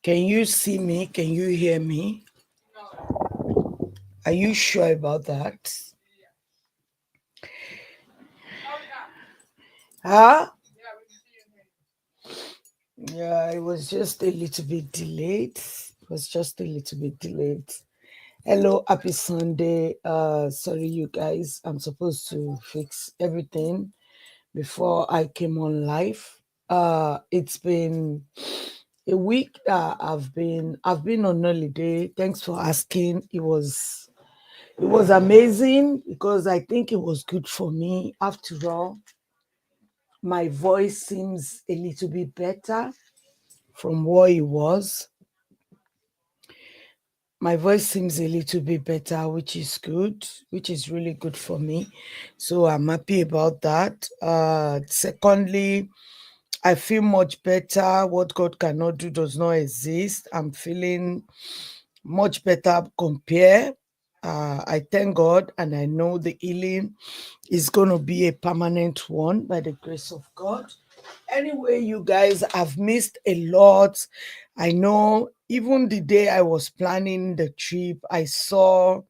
Can you see me? Can you hear me? Are you sure about that? Huh? Yeah, it was just a little bit delayed. It was just a little bit delayed. Hello, happy Sunday. Sorry you guys. I'm supposed to fix everything before I came on live. It's been a week that I've been on holiday. Thanks for asking. It was amazing because I think it was good for me. After all, my voice seems a little bit better from what it was. My voice seems a little bit better, which is good, which is really good for me. So I'm happy about that. Secondly, I feel much better. What God cannot do does not exist. I'm feeling much better compare. I thank God and I know the healing is going to be a permanent one by the grace of God. Anyway, you guys, I've missed a lot. I know even the day I was planning the trip, I saw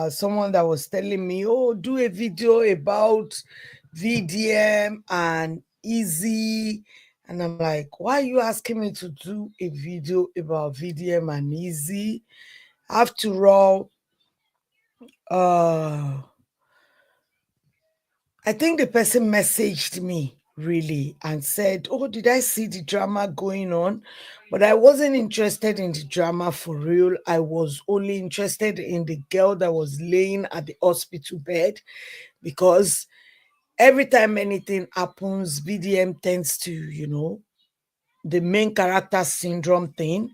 someone that was telling me, oh, do a video about VDM and Izzy. And I'm like, why are you asking me to do a video about VDM and Izzy? After all, uh, I think the person messaged me really and said, oh, did I see the drama going on? But I wasn't interested in the drama for real. I was only interested in the girl that was laying at the hospital bed because every time anything happens, BDM tends to, the main character syndrome thing,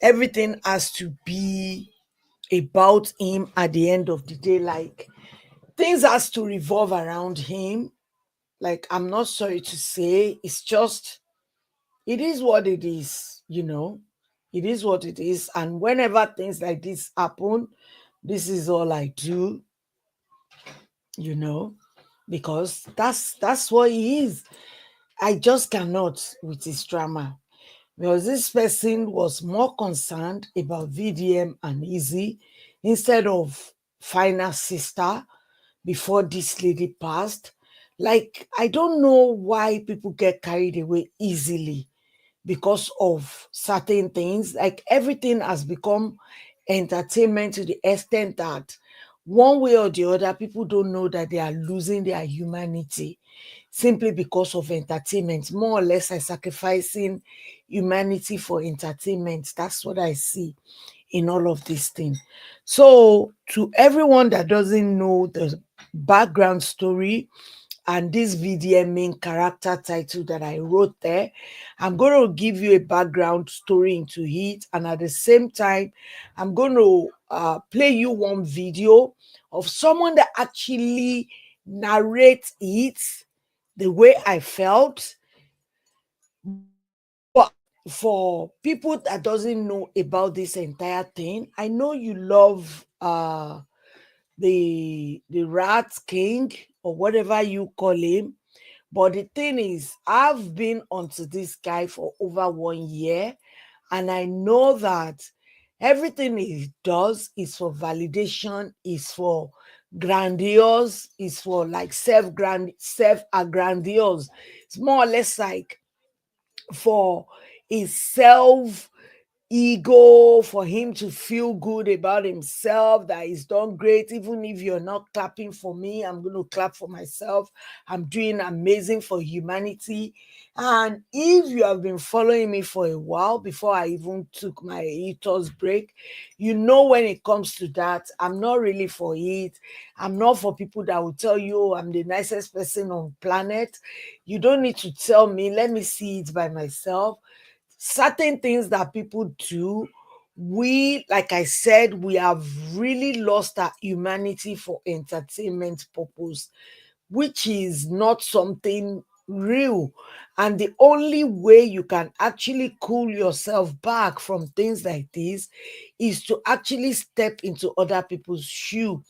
everything has to be about him at the end of the day. Like things has to revolve around him. Like, I'm not sorry to say, it's just, it is what it is. It is what it is. And whenever things like this happen, this is all I do, you know, because that's what he is. I just cannot with his drama. Because this person was more concerned about VDM and Izzy instead of Phyna's sister before this lady passed. Like, I don't know why people get carried away easily because of certain things. Like, everything has become entertainment to the extent that one way or the other, people don't know that they are losing their humanity simply because of entertainment. More or less, are sacrificing humanity for entertainment. That's what I see in all of these things. So, to everyone that doesn't know the background story and this VDM main character title that I wrote there, I'm going to give you a background story into it. And at the same time, I'm going to play you one video of someone that actually narrates it the way I felt. But for people that doesn't know about this entire thing, I know you love the rat king or whatever you call him. But the thing is, I've been onto this guy for over 1 year, and I know that everything he does is for validation, is for grandiose, is for like self agrandiose. It's more or less like for his self ego, for him to feel good about himself that he's done great. Even if you're not clapping for me, I'm going to clap for myself. I'm doing amazing for humanity. And if you have been following me for a while before I even took my eaters break, you know when it comes to that, I'm not really for it. I'm not for people that will tell you, "Oh, I'm the nicest person on planet." You don't need to tell me. Let me see it by myself. Certain things that people do, like I said, we have really lost our humanity for entertainment purpose, which is not something real. And the only way you can actually cool yourself back from things like this is to actually step into other people's shoe.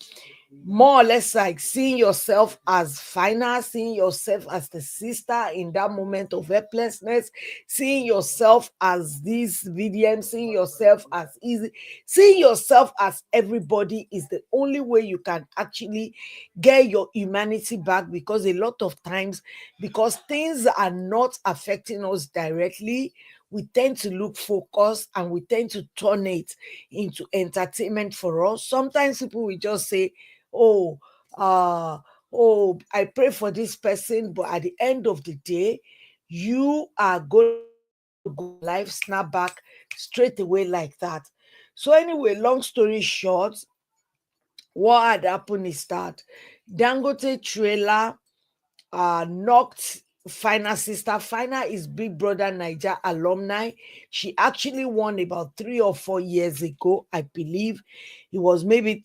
more or less like seeing yourself as Phyna, seeing yourself as the sister in that moment of helplessness, seeing yourself as this VDM, seeing yourself as Izzy, seeing yourself as everybody is the only way you can actually get your humanity back. Because a lot of times, because things are not affecting us directly, we tend to look focused and we tend to turn it into entertainment for us. Sometimes people will just say, oh, uh oh, I pray for this person, but at the end of the day, you are going to go your life snap back straight away like that. So anyway, long story short, what had happened is that Dangote trailer knocked Phyna's sister. Phyna is Big Brother Niger alumni. She actually won about 3 or 4 years ago, I believe. It was maybe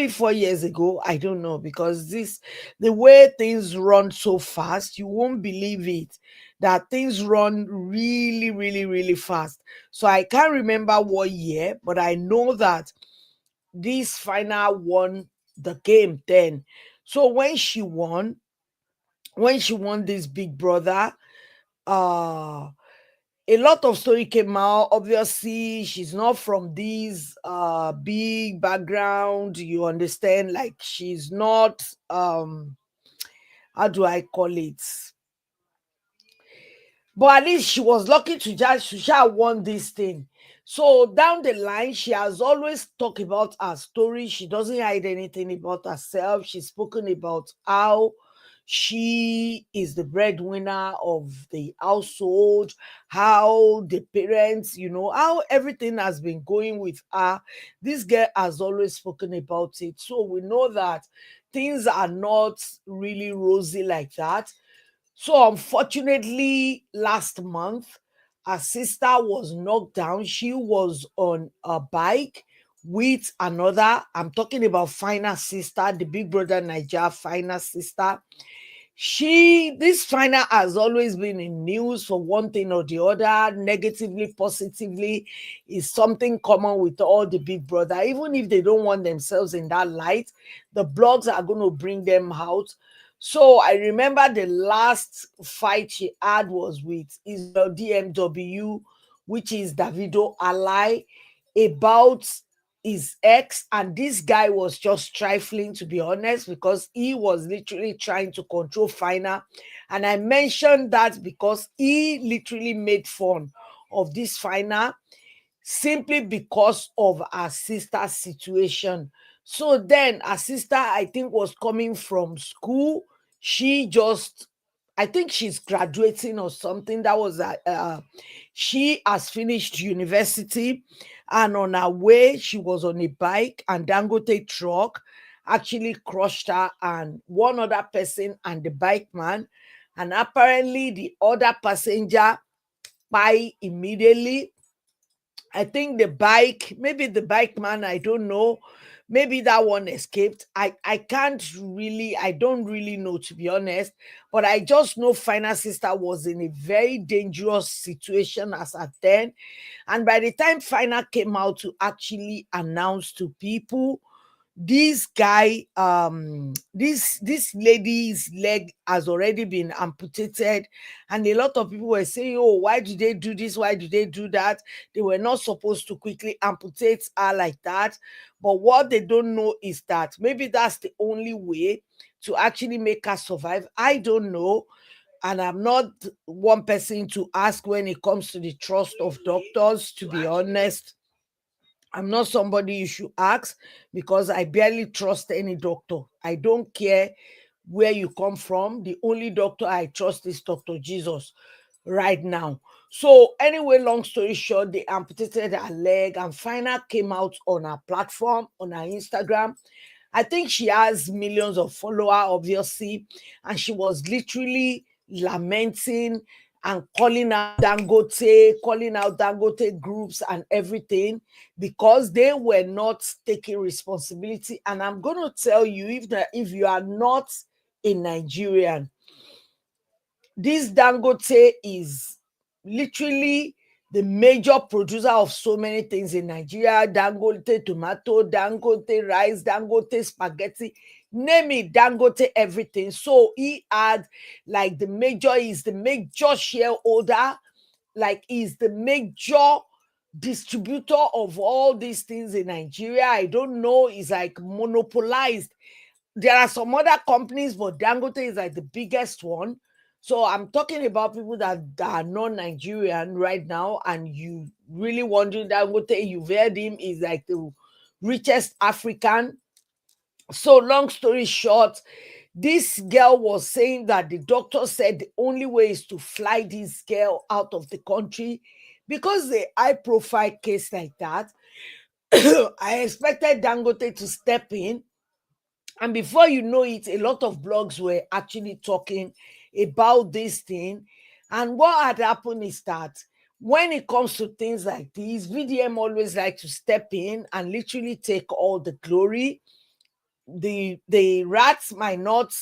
4 years ago. I don't know, because the way things run so fast, you won't believe it. That things run really, really, really fast. So I can't remember what year, but I know that this Phyna won the game then. So when she won this Big Brother, uh a lot of story came out. Obviously, she's not from this big background, you understand, like she's not, how do I call it, but at least she was lucky to just she sha won this thing. So down the line, she has always talked about her story. She doesn't hide anything about herself. She's spoken about how she is the breadwinner of the household, how the parents, how everything has been going with her. This girl has always spoken about it. So we know that things are not really rosy like that. So unfortunately, last month, her sister was knocked down. She was on a bike with another. I'm talking about Phyna's sister, the Big Brother Niger Phyna's sister. This Phyna has always been in news for one thing or the other, negatively, positively, is something common with all the Big Brother. Even if they don't want themselves in that light, the blogs are going to bring them out. So I remember the last fight she had was with Israel DMW, which is Davido ally, about his ex. And this guy was just trifling, to be honest, because he was literally trying to control Phyna. And I mentioned that because he literally made fun of this Phyna simply because of her sister's situation. So then her sister, I think, was coming from school. She just, I think she's graduating or something. That was she has finished university, and on her way, she was on a bike, and Dangote truck actually crushed her and one other person and the bike man. And apparently, the other passenger by immediately. I think maybe the bike man, I don't know. Maybe that one escaped. I don't really know, to be honest. But I just know Final Sister was in a very dangerous situation as at then. And by the time Final came out to actually announce to people, this guy, this lady's leg has already been amputated, and a lot of people were saying, oh, why do they do this, why do they do that? They were not supposed to quickly amputate her like that. But what they don't know is that maybe that's the only way to actually make her survive. I don't know, and I'm not one person to ask when it comes to the trust of doctors, to be honest. I'm not somebody you should ask, because I barely trust any doctor. I don't care where you come from. The only doctor I trust is Dr. Jesus right now. So, anyway, long story short, they amputated her leg, and Final came out on her platform, on her Instagram. I think she has millions of followers, obviously, and she was literally lamenting and calling out Dangote groups and everything, because they were not taking responsibility. And I'm going to tell you, if you are not a Nigerian, this Dangote is literally the major producer of so many things in Nigeria. Dangote tomato, Dangote rice, Dangote spaghetti, name it, Dangote everything. So he had like he's the major shareholder, like he's the major distributor of all these things in Nigeria. I don't know, he's like monopolized. There are some other companies, but Dangote is like the biggest one. So I'm talking about people that are non-Nigerian right now, and you really wondering Dangote, you've heard him, is like the richest African. So long story short, this girl was saying that the doctor said the only way is to fly this girl out of the country because the high profile case like that. I expected Dangote to step in, and before you know it, a lot of blogs were actually talking about this thing. And what had happened is that when it comes to things like these, VDM always like to step in and literally take all the glory. The rats might not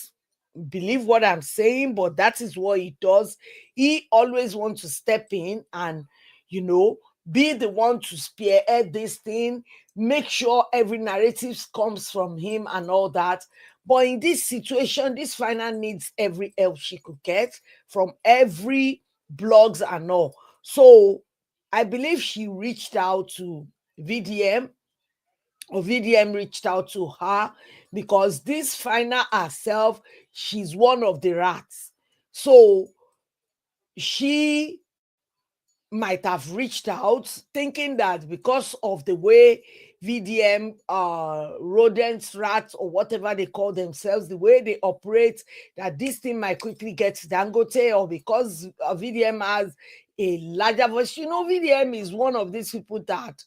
believe what I'm saying, but that is what he does. He always wants to step in and, you know, be the one to spearhead this thing, make sure every narrative comes from him and all that. But in this situation, this Phyna needs every help she could get from every blogs and all. So I believe she reached out to VDM, or VDM reached out to her, because this Phyna herself, she's one of the rats. So she might have reached out thinking that because of the way VDM, rodents, rats, or whatever they call themselves, the way they operate, that this thing might quickly get to Dangote, or because VDM has a larger voice. You know, VDM is one of these people that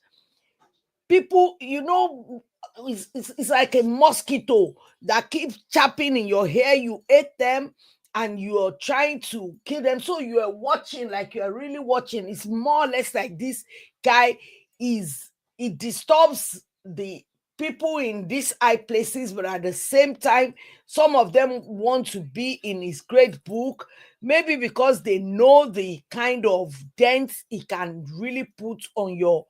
people, you know, it's like a mosquito that keeps chapping in your hair. You hate them and you're trying to kill them. So you are watching, like you are really watching. It's more or less like this guy is, it disturbs the people in these high places, but at the same time, some of them want to be in his great book, maybe because they know the kind of dents he can really put on your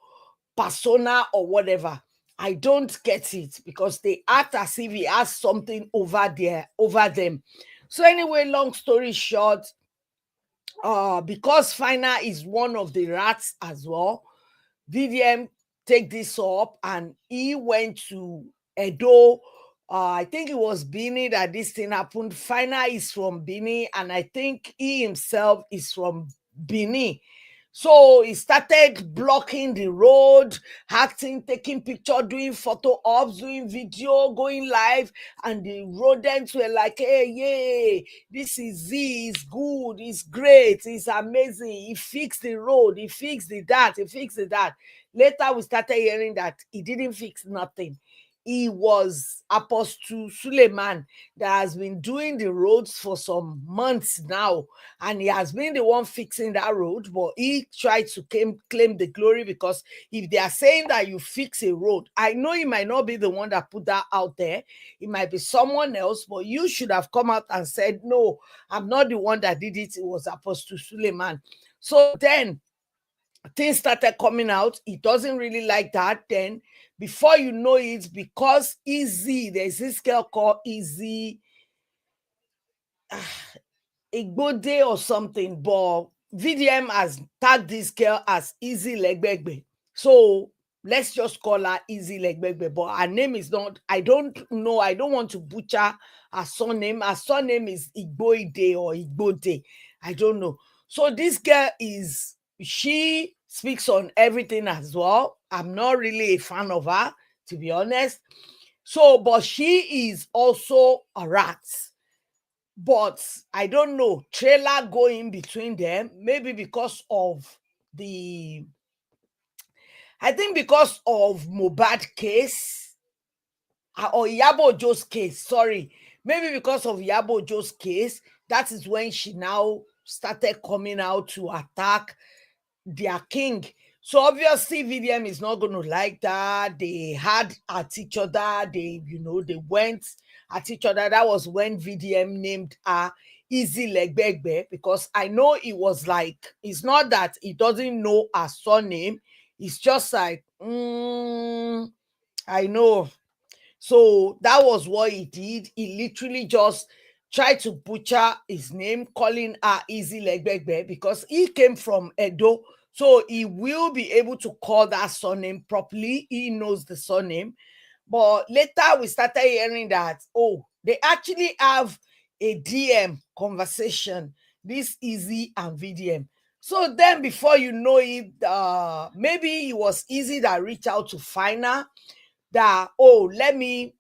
persona or whatever. I don't get it, because they act as if he has something over there, over them. So anyway, long story short, because Phyna is one of the rats as well, VDM take this up and he went to Edo. I think it was Bini that this thing happened. Phyna is from Bini, and I think he himself is from Bini. So he started blocking the road, acting, taking picture, doing photo ops, doing video, going live, and the rodents were like, "Hey, yay, this is Z, it's good, it's great, it's amazing. He fixed the road, he fixed the that, he fixed the that." Later, we started hearing that he didn't fix nothing. He was Apostle Suleiman that has been doing the roads for some months now, and he has been the one fixing that road, but he tried to claim the glory, because if they are saying that you fix a road, I know he might not be the one that put that out there. It might be someone else, but you should have come out and said, "No, I'm not the one that did it. It was Apostle Suleiman." So then things started coming out. He doesn't really like that. Then before you know it, because Izzy, there's this girl called Izzy, Igbode or something, but VDM has tagged this girl as Izzy Legbegbe. So let's just call her Izzy Legbegbe. But her name is not, I don't know. I don't want to butcher her surname. Her surname is Igboide or Igbode. I don't know. So this girl is, she speaks on everything as well. I'm not really a fan of her, to be honest. So, but she is also a rat. But I don't know, trailer going between them, maybe because of the, I think because of Mohbad case, or Iyabo Ojo's case, sorry, maybe because of Iyabo Ojo's case, that is when she now started coming out to attack their king. So obviously VDM is not going to like that. They had at each other. They, you know, they went at each other. That was when VDM named her Izzy Legbegbe, because I know it was like, it's not that he doesn't know her surname. It's just like, I know. So that was what he did. He literally just tried to butcher his name, calling her Izzy Legbegbe, because he came from Edo. So he will be able to call that surname properly. He knows the surname. But later we started hearing that, oh, they actually have a DM conversation, this Izzy and VDM. So then before you know it, maybe it was Izzy that reached out to Phyna that, oh, let me,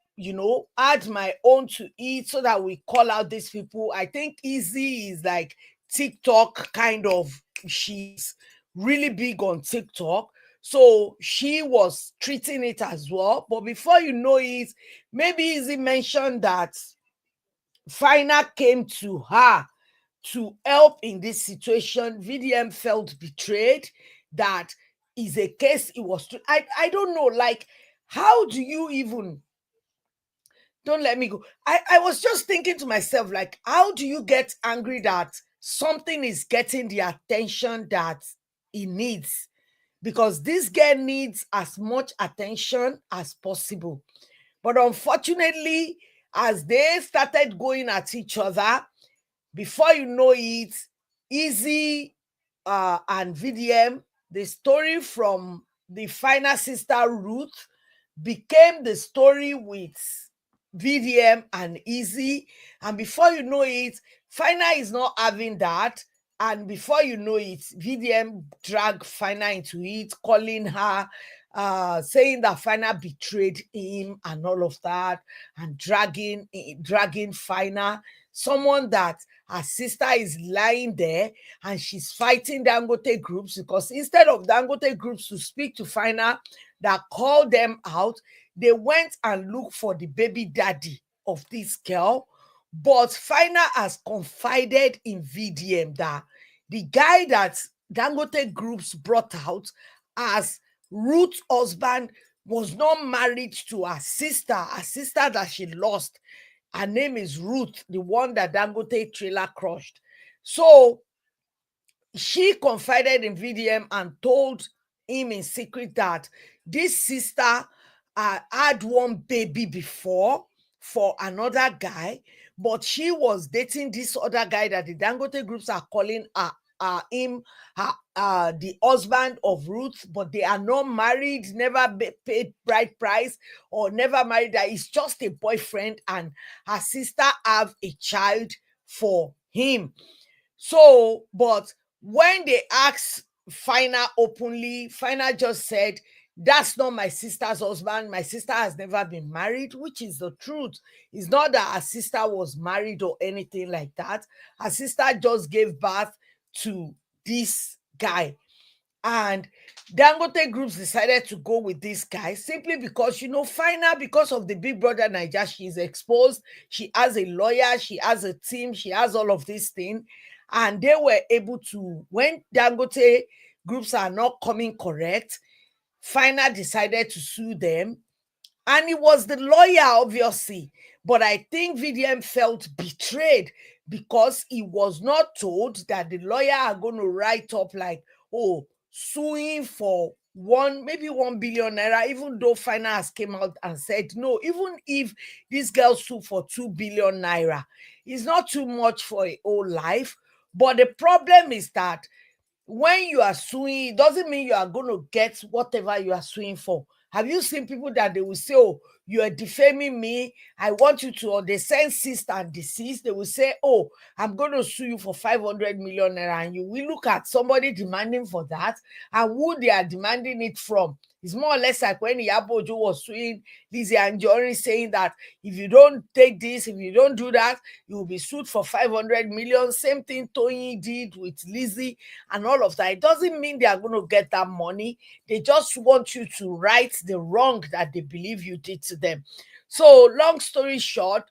add my own to it so that we call out these people. I think Izzy is like TikTok kind of, she's really big on TikTok. So she was treating it as well. But before you know it, maybe Izzy mentioned that Phyna came to her to help in this situation. VDM felt betrayed. That is a case it was to, I don't know, like, how do you even, don't let me go. I was just thinking to myself, like, how do you get angry that something is getting the attention that it needs? Because this girl needs as much attention as possible. But unfortunately, as they started going at each other, before you know it, Izzy and VDM, the story from the final sister Ruth became the story with VDM and Izzy. And before you know it, Phyna is not having that. And before you know it, VDM dragged Phyna into it, calling her, saying that Phyna betrayed him and all of that, and dragging Phyna, someone that her sister is lying there, and she's fighting Dangote groups, because instead of Dangote groups to speak to Phyna, that called them out, they went and looked for the baby daddy of this girl. But Phyna has confided in VDM that the guy that Dangote groups brought out as Ruth's husband was not married to her sister that she lost. Her name is Ruth, the one that Dangote trailer crushed. So she confided in VDM and told him in secret that this sister had one baby before for another guy, but she was dating this other guy that the Dangote groups are calling him the husband of Ruth, but they are not married, never paid bride price, or never married. That is just a boyfriend, and her sister have a child for him. So, but when they asked Phyna openly, Phyna just said, that's not my sister's husband. My sister has never been married, which is the truth. It's not that her sister was married or anything like that. Her sister just gave birth to this guy. And Dangote groups decided to go with this guy simply because, Phyna, because of the Big Brother Naija, she's exposed. She has a lawyer, she has a team, she has all of these things. And they were able to, when Dangote groups are not coming correct, Phyna decided to sue them, and it was the lawyer, obviously. But I think VDM felt betrayed because he was not told that the lawyer are going to write up like, oh, suing for maybe 1 billion naira, even though finance came out and said no, even if this girl sue for 2 billion naira, it's not too much for a whole life. But the problem is that when you are suing, it doesn't mean you are going to get whatever you are suing for. Have you seen people that they will say, oh, you are defaming me, I want you to, or they send ceased and desist, they will say, oh, I'm going to sue you for 500 million naira, and you will look at somebody demanding for that, and who they are demanding it from. It's more or less like when Yabojo was suing Lizzie and Jory, saying that if you don't take this, if you don't do that, you will be sued for 500 million. Same thing Tony did with Lizzie and all of that. It doesn't mean they are going to get that money. They just want you to right the wrong that they believe you did to them. So, long story short,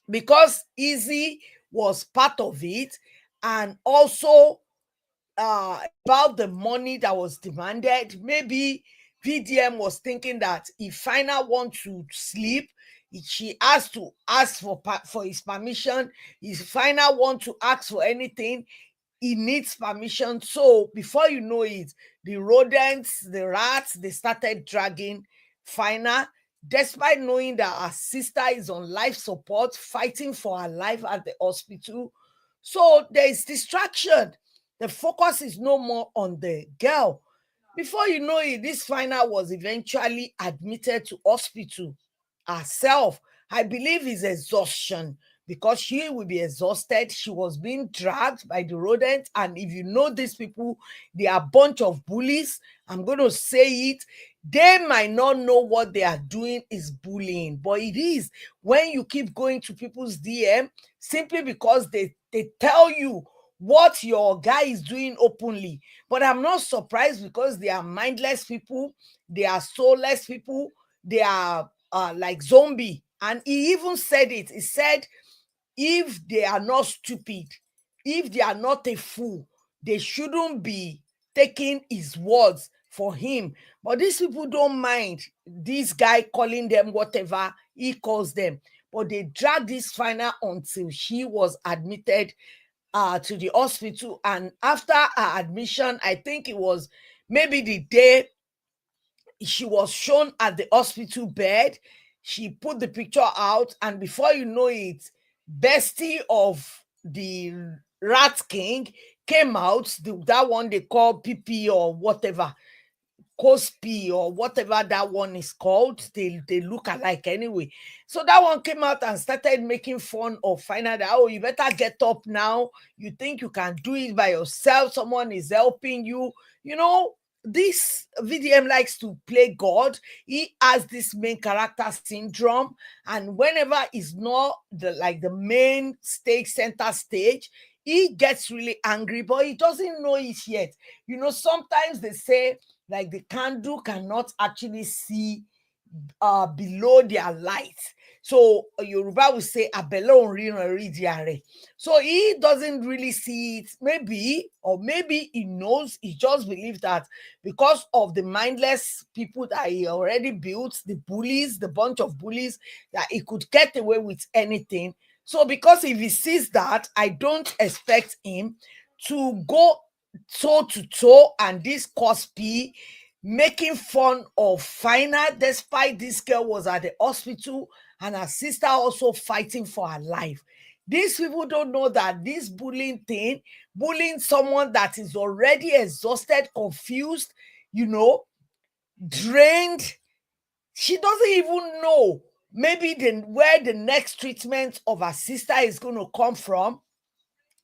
because Izzy was part of it, and also about the money that was demanded, maybe VDM was thinking that if Phyna want to sleep, She has to ask for his permission. His final want to ask for anything, he needs permission. So before you know it, the rodents, the rats, they started dragging Phyna, despite knowing that her sister is on life support, fighting for her life at the hospital. So there is distraction. The focus is no more on the girl. Before you know it, this Phyna was eventually admitted to hospital herself. I believe is exhaustion, because she will be exhausted. She was being dragged by the rodent. And if you know these people, they are a bunch of bullies. I'm going to say it. They might not know what they are doing is bullying, but it is when you keep going to people's DM simply because they tell you what your guy is doing openly. But I'm not surprised, because they are mindless people, they are soulless people, they are like zombie. And he even said it. He said, if they are not stupid, if they are not a fool, they shouldn't be taking his words for him. But these people don't mind this guy calling them whatever he calls them. But they dragged this Phyna until she was admitted to the hospital. And after her admission, I think it was maybe the day she was shown at the hospital bed, she put the picture out, and before you know it, bestie of the Rat King came out, that one they call PP or whatever, Cosby or whatever that one is called. They look alike anyway. So that one came out and started making fun of Phyna that, oh, you better get up now. You think you can do it by yourself. Someone is helping you. You know, this VDM likes to play God. He has this main character syndrome. And whenever he's not the main stage, center stage, he gets really angry, but he doesn't know it yet. You know, sometimes they say, like, the candle cannot actually see below their light. So Yoruba will say abelo ridiare. So he doesn't really see it. Maybe, or maybe he knows, he just believes that because of the mindless people that he already built, the bullies, the bunch of bullies, that he could get away with anything. So because if he sees that, I don't expect him to go toe to toe and this Cosby making fun of Phyna, despite this girl was at the hospital and her sister also fighting for her life. These people don't know that this bullying thing, bullying someone that is already exhausted, confused, you know, drained, she doesn't even know maybe where the next treatment of her sister is going to come from.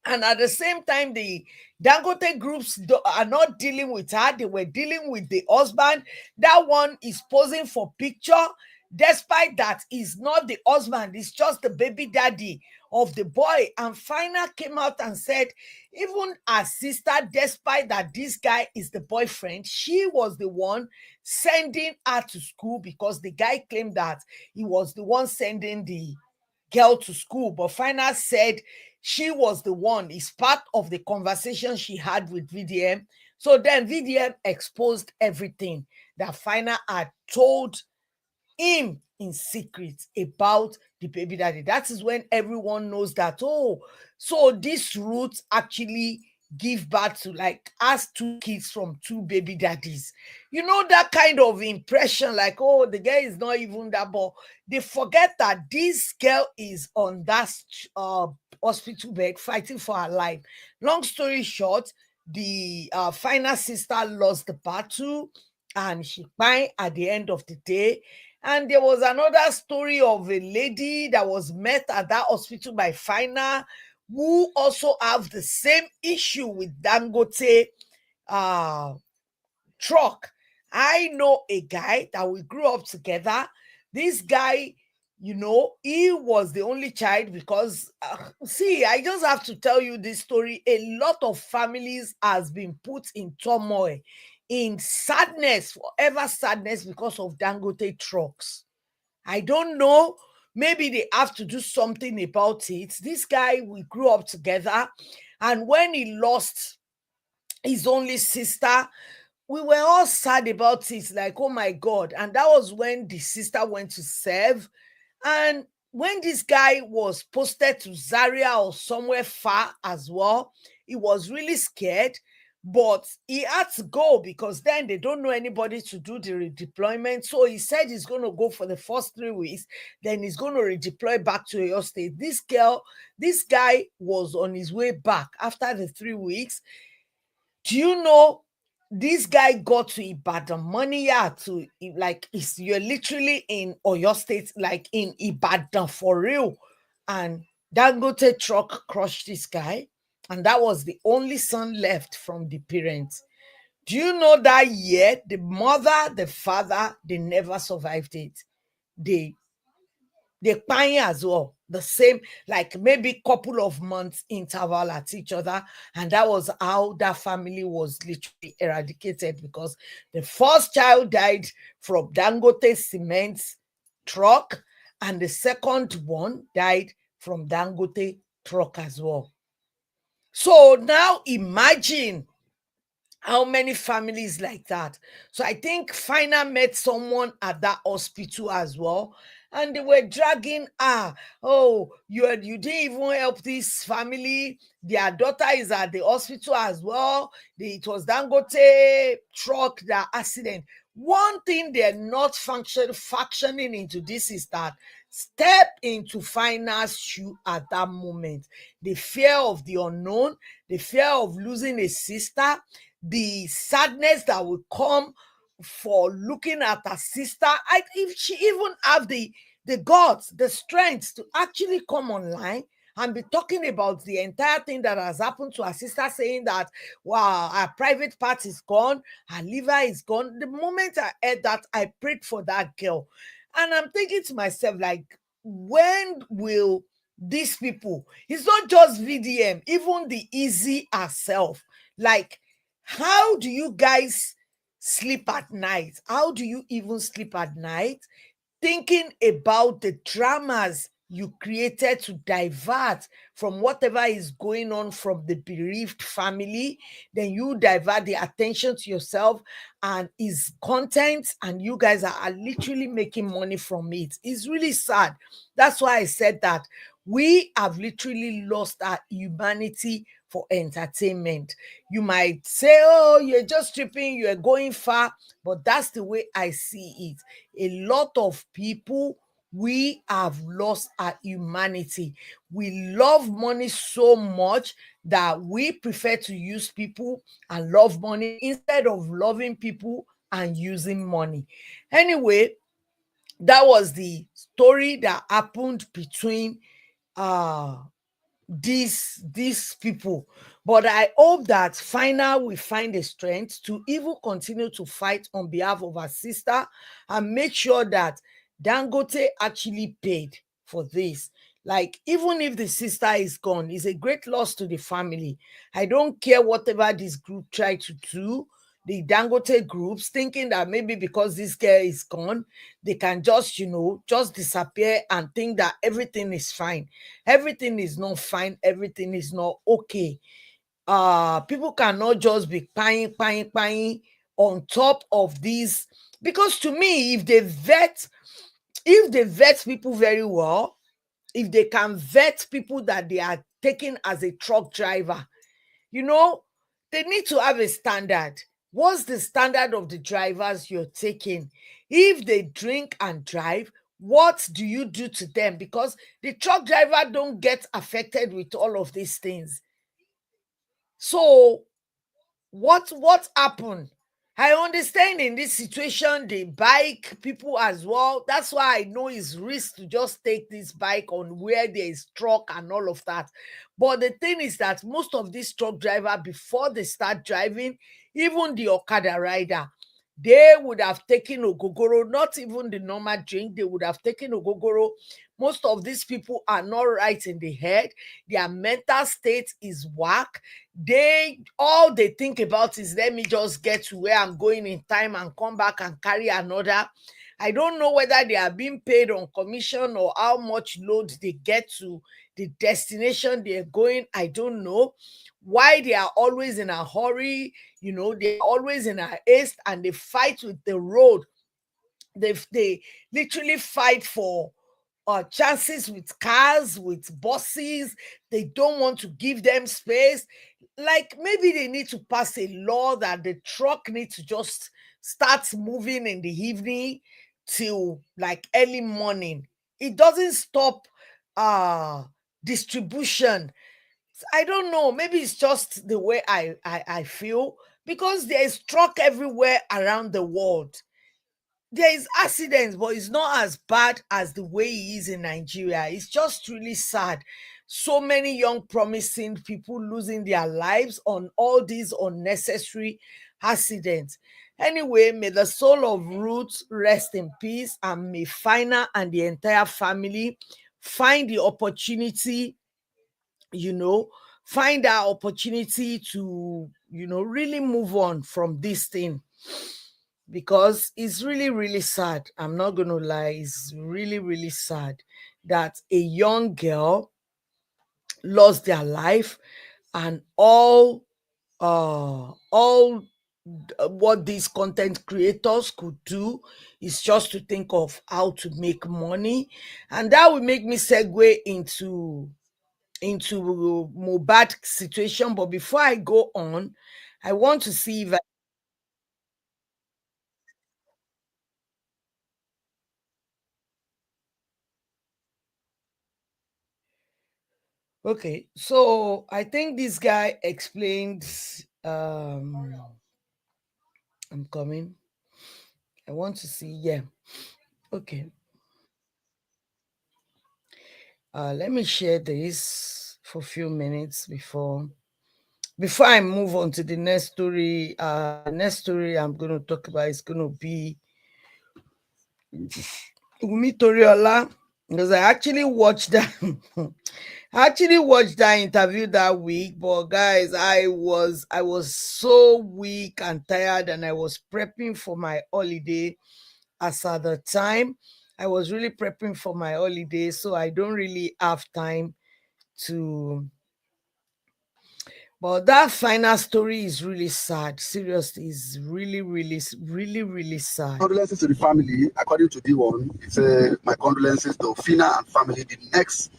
And at the same time, the Dangote groups are not dealing with her. They were dealing with the husband. That one is posing for picture, despite that is not the husband. It's just the baby daddy of the boy. And Phyna came out and said, even her sister, despite that this guy is the boyfriend, she was the one sending her to school, because the guy claimed that he was the one sending the girl to school. But Phyna said she was the one. It's part of the conversation she had with VDM. So then VDM exposed everything that Phyna had told him in secret about the baby daddy. That is when everyone knows that, oh, so this Ruth actually give birth to, like, has two kids from two baby daddies. You know, that kind of impression, like, oh, the girl is not even that, but they forget that this girl is on that hospital bed fighting for her life. Long story short, the final sister lost the battle and she died at the end of the day. And there was another story of a lady that was met at that hospital by Phyna, who also have the same issue with Dangote uh, truck. I know a guy that we grew up together. This guy, you know, he was the only child because, see, I just have to tell you this story. A lot of families has been put in turmoil, in sadness, forever sadness, because of Dangote trucks. I don't know. Maybe they have to do something about it. This guy, we grew up together. And when he lost his only sister, we were all sad about it. Like, oh my God. And that was when the sister went to serve. And when this guy was posted to Zaria or somewhere far as well, he was really scared, but he had to go because then they don't know anybody to do the redeployment. So he said he's going to go for the first 3 weeks, then he's going to redeploy back to your state. This guy was on his way back after the 3 weeks. Do you know this guy got to Ibadan Moniya to like you're literally in Oyo State, like in Ibadan for real. And Dangote truck crushed this guy, and that was the only son left from the parents. Do you know that year the mother, the father, they never survived it? They they pine as well, the same, like maybe couple of months interval at each other. And that was how that family was literally eradicated, because the first child died from Dangote cement truck, and the second one died from Dangote truck as well. So now imagine how many families like that. So I think Phyna met someone at that hospital as well, and they were dragging her. Oh, you didn't even help this family. Their daughter is at the hospital as well. It was Dangote truck that accident. One thing they're not factioning into this is that step into Phyna's shoe at that moment. The fear of the unknown, the fear of losing a sister, the sadness that will come for looking at her sister. If she even have the guts, the strength to actually come online and be talking about the entire thing that has happened to her sister, saying that, wow, her private part is gone, her liver is gone. The moment I heard that, I prayed for that girl. And I'm thinking to myself, like, when will these people, it's not just VDM, even the Izzy herself, like, how do you guys sleep at night? How do you even sleep at night thinking about the dramas you created to divert from whatever is going on from the bereaved family? Then you divert the attention to yourself and his content, and you guys are literally making money from it. It's really sad. That's why I said that we have literally lost our humanity for entertainment. You might say, oh, you're just tripping, you're going far, but that's the way I see it. A lot of people, we have lost our humanity. We love money so much that we prefer to use people and love money instead of loving people and using money. Anyway, that was the story that happened between uh these people. But I hope that Phyna will find the strength to even continue to fight on behalf of her sister and make sure that Dangote actually paid for this. Like, even if the sister is gone, it's a great loss to the family. I don't care whatever this group try to do, the Dangote groups, thinking that maybe because this girl is gone, they can just, just disappear and think that everything is fine. Everything is not fine, everything is not okay. People cannot just be paying on top of these, because to me, if they vet people very well, if they can vet people that they are taking as a truck driver, you know, they need to have a standard. What's the standard of the drivers you're taking? If they drink and drive, what do you do to them? Because the truck driver don't get affected with all of these things. So what happened? I understand in this situation the bike people as well. That's why I know it's risk to just take this bike on where there is truck and all of that. But the thing is that most of these truck driver, before they start driving, even the Okada rider, they would have taken ogogoro, not even the normal drink, they would have taken ogogoro. Most of these people are not right in the head. Their mental state is whack. They all they think about is, let me just get to where I'm going in time and come back and carry another. I don't know whether they are being paid on commission or how much load they get to the destination they're going. I don't know why they are always in a hurry. They're always in a haste, and they fight with the road. They literally fight for chances with cars, with buses. They don't want to give them space. Like maybe they need to pass a law that the truck needs to just start moving in the evening till like early morning. It doesn't stop distribution. I don't know. Maybe it's just the way I feel, because there is truck everywhere around the world. There is accidents, but it's not as bad as the way it is in Nigeria. It's just really sad. So many young, promising people losing their lives on all these unnecessary accidents. Anyway, may the soul of Ruth rest in peace, and may Phyna and the entire family find the opportunity, you know, find that opportunity to, really move on from this thing, because it's really, really sad. I'm not going to lie. It's really, really sad that a young girl lost their life, and all what these content creators could do is just to think of how to make money. And that will make me segue into Mohbad situation. But before I go on, I want to see if okay, so I think this guy explained. I'm coming. I want to see. Yeah. Okay. Let me share this for a few minutes before I move on to the next story. Next story I'm going to talk about is going to be Wumi Toriola, because I actually watched that. I actually watched that interview that week, but guys, I was so weak and tired, and I was prepping for my holiday. As at the time, I was really prepping for my holiday, so I don't really have time to. But that final story is really sad. Seriously, it's really, really, really, really sad. Condolences to the family. According to D1, it's my condolences to Phyna and family. The next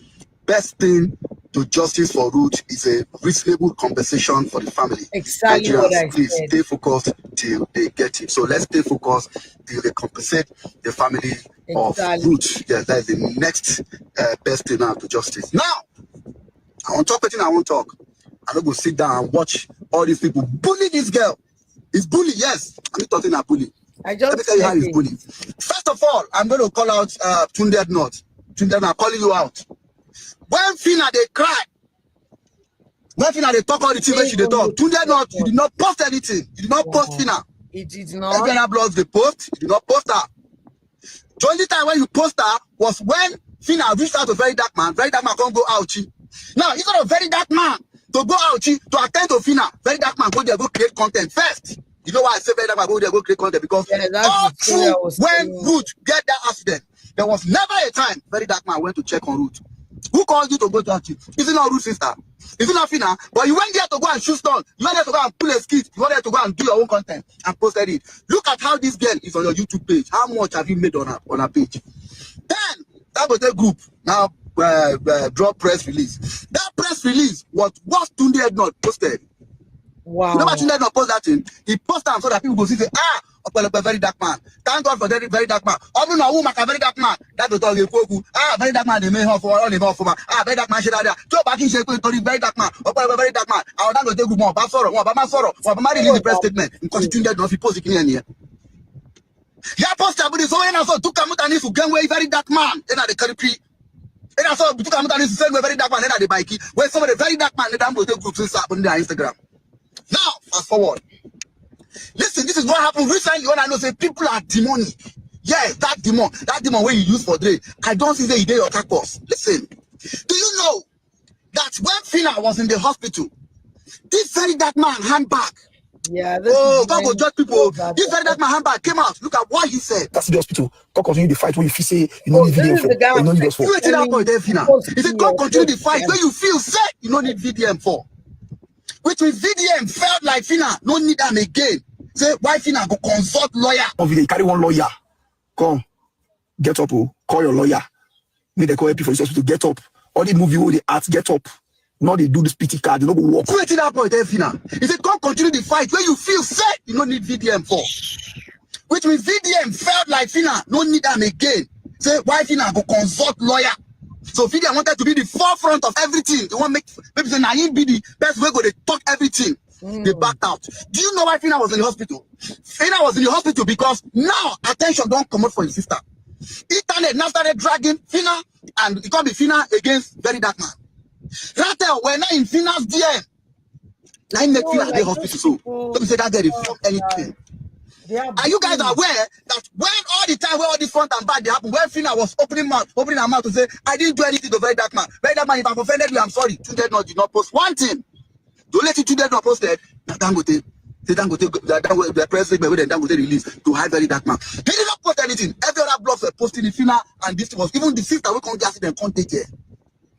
best thing to justice for Ruth is a reasonable compensation for the family. Exactly what I Nigerians, please said. stay focused till they get it. So let's stay focused till they compensate the family of Exactly. Ruth. Yes, that is the next best thing now to justice. Now, I won't talk anything I won't talk. I'm not going to sit down and watch all these people bully this girl. It's bully, yes. I'm not talking about bully. I Let me just tell you how said he's it. bullying. First of all, I'm going to call out Tunde Not. Tunde, I'm calling you out. When Phyna they cry, when Phyna they talk all the things when she they talk, Tunde Not, you did not post anything. You did not post Phyna. It did not. Every blogs they post, you did not post her. The only time when you post her was when Phyna reached out to Very Dark Man can't go out. Now, instead of Very Dark Man to go out to attend to Phyna, Very Dark Man go there, go create content first. You know why I say Very Dark Man go there, go create content? Because all through when Ruth get that accident, there was never a time Very Dark Man went to check on Ruth. Who called you to go to that? Is it not Ruth's sister? Is it not Phyna? But you went there to go and shoot stone. You went there to go and pull a skit. You went there to go and do your own content and posted it. Look at how this girl is on your YouTube page. How much have you made on her page? Then Dangote group now drop press release. That press release was what Tunde not posted. Wow. You know what Tunde not post that thing? He posted so that people go see say, Very Dark Man. Thank God for Very Dark Man. All no woman Very Dark Man. That was all you go. Very Dark Man they made her for all the for Very Dark Man she there. So back in she go to Very Dark Man. Very Dark Man. I don't go group more. Ba sorrow. One ba sorrow. One ba release the press statement. Because Tunde not post it in here. Yeah, post about this. So when I saw took Kamutani to get away Very Dark Man. Then at the country. And I saw took Kamutani to send Very Dark Man. Then at the bike. When some of the Very Dark Man they don't go to groups on their Instagram. Now, fast forward. Listen, this is what happened recently when I know say people are demonic. Yes, that demon where you use for Dre. I don't see the idea of tacos. Listen, do you know that when Phyna was in the hospital, this Very Dark Man handbag. Yeah, don't go judge people. This Very Dark Man handbag came out. Look at what he said. That's the hospital. God continue the fight where you feel say you don't need VDM for. You don't need us for. You waiting out for there, Phyna. He said God continue the fight where you feel say you don't need VDM for. Which means VDM felt like Phyna no need them again. Say why Phyna go consult lawyer? You carry one lawyer. Come, get up, call your lawyer. Make the call happy for this hospital, get up. All the movie where they act, get up. Now they do this pity card, they don't go walk. Wait till that point, Phyna. He said, come continue the fight where you feel safe, you don't need VDM for. Which means VDM felt like Phyna, no need them again. Say, why Phyna go consult lawyer? So VDM wanted to be the forefront of everything. They want to make, maybe say, nah, he be the best way go, they talk everything. They backed out. Do you know why Phyna was in the hospital? Phyna was in the hospital because now attention don't come out for his sister. Internet now started dragging Phyna, and it can't be Phyna against Very Dark Man. Rather, we're not in Phyna's DM. Now he make Phyna the hospital. So don't say that they form anything. Are you guys aware that when all the time where all this front and back they happen, when Phyna was opening her mouth to say, I didn't do anything to Very Dark Man. Very Dark Man, if I've offended you, I'm sorry. Today did not post one thing. Don't let it today not posted. Dangote. The president with the Dangote release to hide Very Dark Man. He did not post anything. Every other blogs were posting the Phyna, and this was even the sister we can't just them can't take care.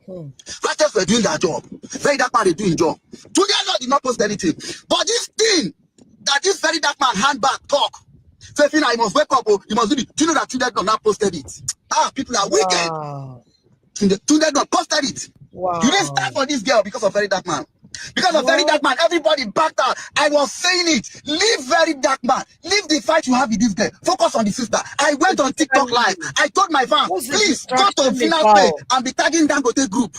Writers were doing their job. Very Dark Man is doing job. Today did not post anything. But this thing that this Very Dark Man handbag talk. Say Phyna, you must wake up. You must do it. Do you know that Today not posted it? People are wicked. Today not posted it. You didn't stand for this girl because of Very Dark Man. Because of Very Dark Man, everybody backed out. I was saying it. Leave Very Dark Man. Leave the fight you have with this girl. Focus on the sister. I went on TikTok live. I told my fans, please go to Phyna's page and be tagging Dangote group.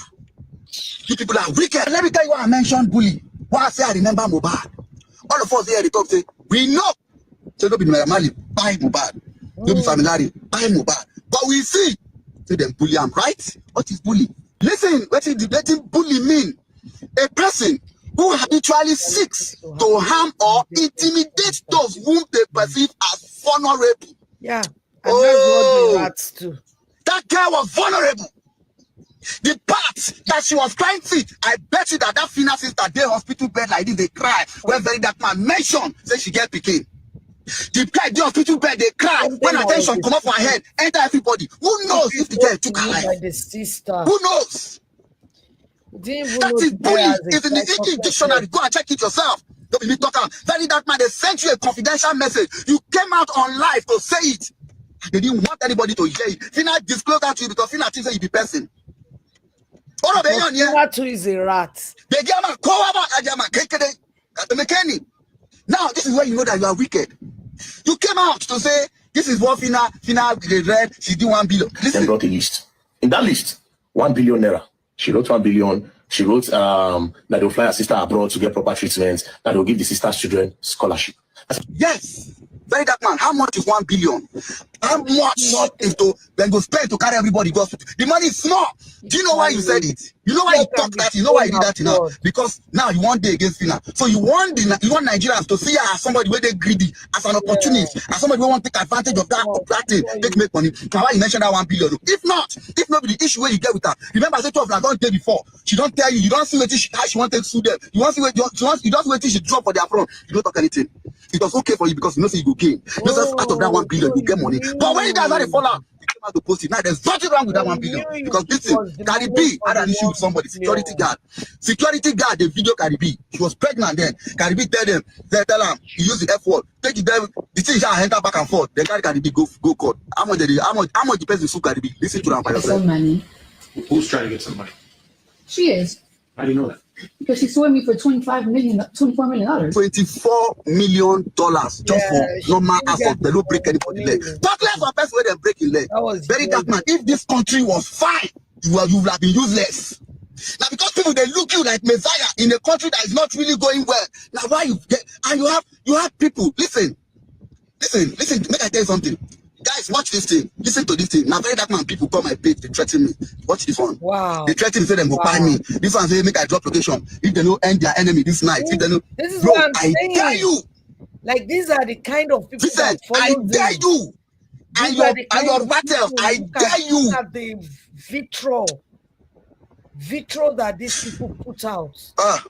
You people are wicked. Let me tell you why I mentioned bully. Why I say I remember Mohbad. All of us here at the top say, we know. So don't be Mali, buy Mohbad. Don't be familiar, buy Mohbad. But we see. Say them bully, I'm right. What is bully? Listen, what is the bully mean? A person who habitually seeks to harm or intimidate those whom they perceive as vulnerable. Yeah. And that's what the rats do. That girl was vulnerable. The part that she was crying fit, I bet you that Phyna sister day hospital bed like this, they cry. When Very Dark Man mentioned, say she get picking. The guy the hospital bed, they cry. When attention come up for her head, enter everybody. Who knows if the girl took her life? Who knows? That is bullying. It's in the English dictionary. Go and check it yourself. Don't be me talking. Very Dark Man, they sent you a confidential message. You came out on live to say it. They didn't want anybody to hear it. Phyna disclosed that to you because Phyna thinks you be person. Phyna too is a rat. Now, this is where you know that you are wicked. You came out to say, this is what Phyna read, she did 1 billion. Listen. They brought a list. In that list, 1 billion naira. She wrote 1 billion. She wrote that they'll fly her sister abroad to get proper treatment, that they'll give the sister's children scholarship. Yes. Very Dark Man, how much is 1 billion? How much is to then go spend to carry everybody go hospital? The money is small. Do you know why you said it? You know why you talk that? You know why you did that now? Because now you want day against Phyna. So you want Nigerians to see her as somebody where they greedy, as an opportunist, as somebody who want to take advantage of that thing, take make money. Now why you mention that 1 billion? If not the issue where you get with her. Remember I said 12 like don't day before. She don't tell you don't see how she want to sue them. You want to see where you don't see where she drop for their front. You don't talk anything. It was okay for you because you know say you go gain. You know out of that 1 billion you get money. But when you guys had a fallout, you came out to post it. Now there's nothing wrong with that 1 billion. Because listen, Cardi B had an issue with somebody, security guard. Security guard, the video Cardi B. She was pregnant then. Cardi B tell them, tell him, you use the F word. Take it there, the thing shall enter back and forth. Then Cardi B go court. How much the person sue Cardi B? Listen to them by yourself. Money. Who's trying to get some money? She is. How do you know that? Because she sued me for $24 million. $24 million just for normal assault. They don't break anybody's leg. Talk less of person where they break your leg. Very Dark Man. If this country was fine, you would have been useless. Now because people they look you like Messiah in a country that is not really going well. Now why you get and you have people listen. Make I tell you something. Guys, watch this thing. Listen to this thing. Now, Very Dark Man people call my page. They threaten me. Watch this one. Wow. They threaten me, say them go buy me. This one say make I drop location. If they don't end their enemy this night. If they know, this is bro, what I'm I saying. dare you. Like these are the kind of people Listen, that follow I dare you. And your battles, I dare you. At the vitro that these people put out.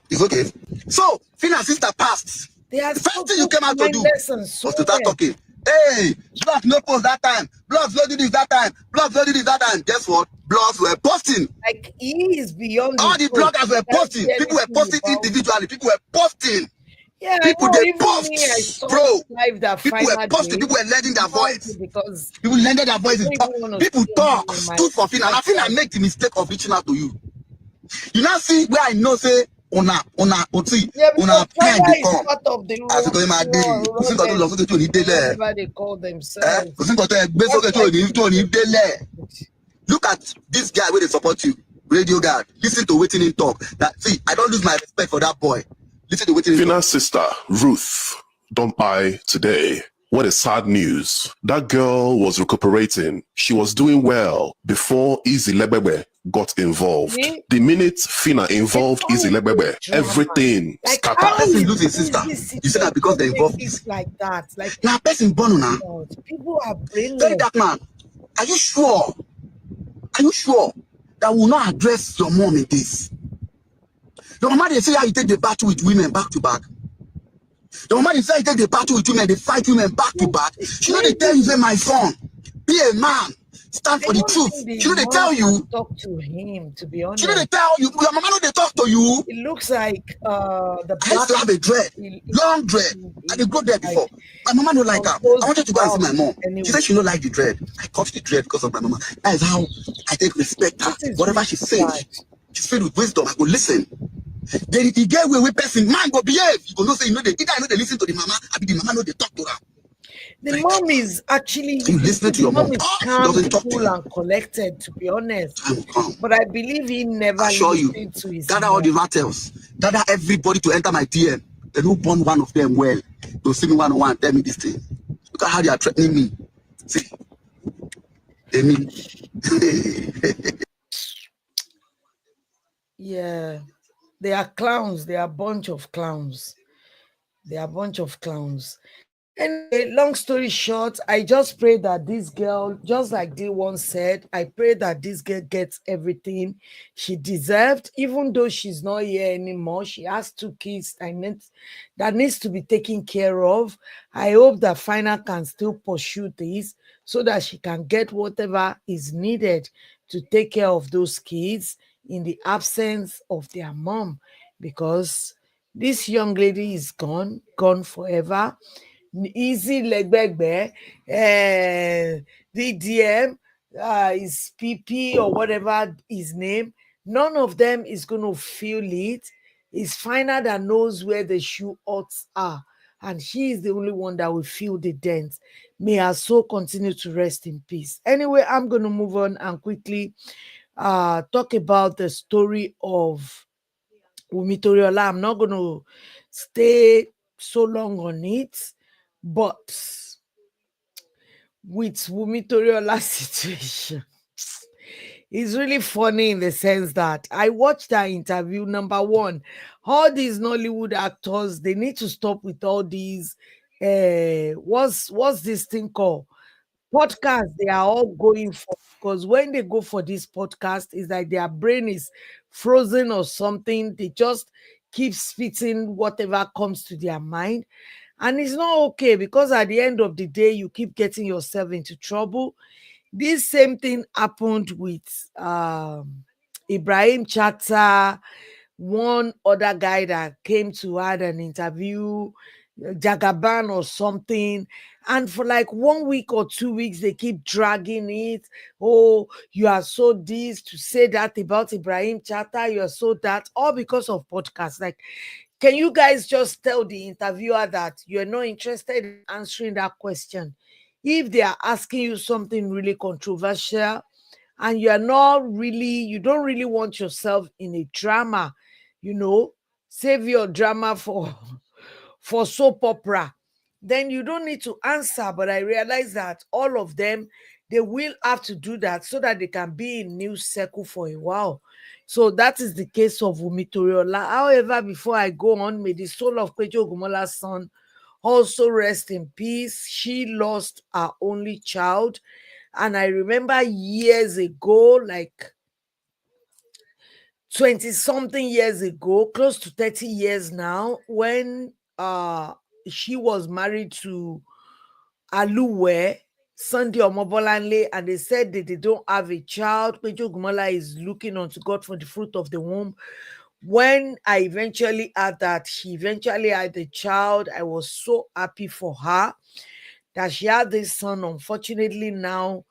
It's okay. So, Phyna's sister passed. The first thing you came out to do was to start talking. Hey, blogs no post that time. Blogs no do this that time. Blogs no do this that time. Guess what? Blogs were posting. Like he is beyond. All the bloggers were posting. People were posting individually. People were posting. Yeah, I People know. they Even me, I post, saw bro. the live that People were Phyna posting, did. people were lending their I loved voice. it because People lended their I voice don't in even talk. want to People see him talk, in my stood for Phyna. And Phyna lifetime. make the mistake of reaching out to you. You now see where I know say Yeah, una because time they Phyna is come. part of the As going my day, kò sí nǹkan tó lọ sókè tí ò ní or délẹ̀. whatever they call Kò themselves. sí nǹkan tó ẹ gbé Just sókè like tí ò ní délẹ̀. Look at this guy where they support you, radio guard. Listen to waiting in talk. That see, I don't lose my respect for that boy. Listen to waiting in talk. Fina's sister, Ruth, don't I today? What a sad news. That girl was recuperating. She was doing well before Izzy Lebebe got involved. me. The minute Fina involved Izzy Lebebe, everything Like how scattered. Person is lose his sister. this You say that situation because they make involve it this. like that? Like Now person born now. God, people are Very brainless. dark man. Are you sure? Are you sure that will not address your mom in this? Your mama they say how you take the battle with women back to back. Your mama they say how you take the battle with women, they fight women back to back. She know they tell you say my son, be a man, stand I for the don't truth. think the She know they mom tell can you. talk to him, to be She know they honest. tell you. Your mama know they talk to you. It looks like the I used black to have a dread, long dread. I did grow there like before. My mama don't like her. I wanted to go and see my mom. anyway. She said she don't like the dread. I cut the dread because of my mama. That is how I take respect her. This is Whatever really she says, bad. she's filled with wisdom. I go listen. Then if you get away with person, man go behave. You go know say you know they either I know they listen to the mama, I be the mama know they talk to her. The mom is actually You listening to the your mom? mom is She calm, doesn't talk to cool, you. and collected, to be honest. Time will come. But I believe he never I assure you. listened to his Gather all mom. the rattles. Gather everybody to enter my DM. They don't burn one of them well. They'll see me one on one, tell me this thing. Look at how they are threatening me. See, they mean. Yeah, they are clowns. They are a bunch of clowns. They are a bunch of clowns. Anyway, long story short, I just pray that this girl, just like they once said, I pray that this girl gets everything she deserved, even though she's not here anymore. She has two kids that needs to be taken care of. I hope that Phyna can still pursue this so that she can get whatever is needed to take care of those kids in the absence of their mom, because this young lady is gone forever. Easy Legbegbe, VDM, is PP or whatever his name. None of them is going to feel it. It's Phyna that knows where the shoe oughts are, and she is the only one that will feel the dent. May her soul continue to rest in peace. Anyway, I'm going to move on and quickly talk about the story of Wumi Toriola. I'm not going to stay so long on it, but with Wumi Toriola's situation, it's really funny in the sense that I watched that interview. Number one, all these Nollywood actors, they need to stop with all these what's this thing called? Podcast they are all going for, because when they go for this podcast, it's like their brain is frozen or something. They just keep spitting whatever comes to their mind, and it's not okay, because at the end of the day you keep getting yourself into trouble. This same thing happened with Ibrahim Chatta, one other guy that came to had an interview, Jagaban or something. And for like 1 week or 2 weeks, they keep dragging it. Oh, you are so this to say that about Ibrahim Chatta, you are so that, all because of podcasts. Like, can you guys just tell the interviewer that you're not interested in answering that question? If they are asking you something really controversial and you don't really want yourself in a drama, save your drama for for soap opera, then you don't need to answer. But I realize that all of them, they will have to do that so that they can be in news circle for a while. So that is the case of Wumi Toriola. However, before I go on, may the soul of Kwejo Ogumola's son also rest in peace. She lost her only child. And I remember years ago, like 20 something years ago, close to 30 years now, when she was married to Aluwe, Sunday Omobolanle, and they said that they don't have a child. Pejo Gumola is looking unto God for the fruit of the womb. when I eventually had that, she eventually had the child. I was so happy for her that she had this son. Unfortunately, now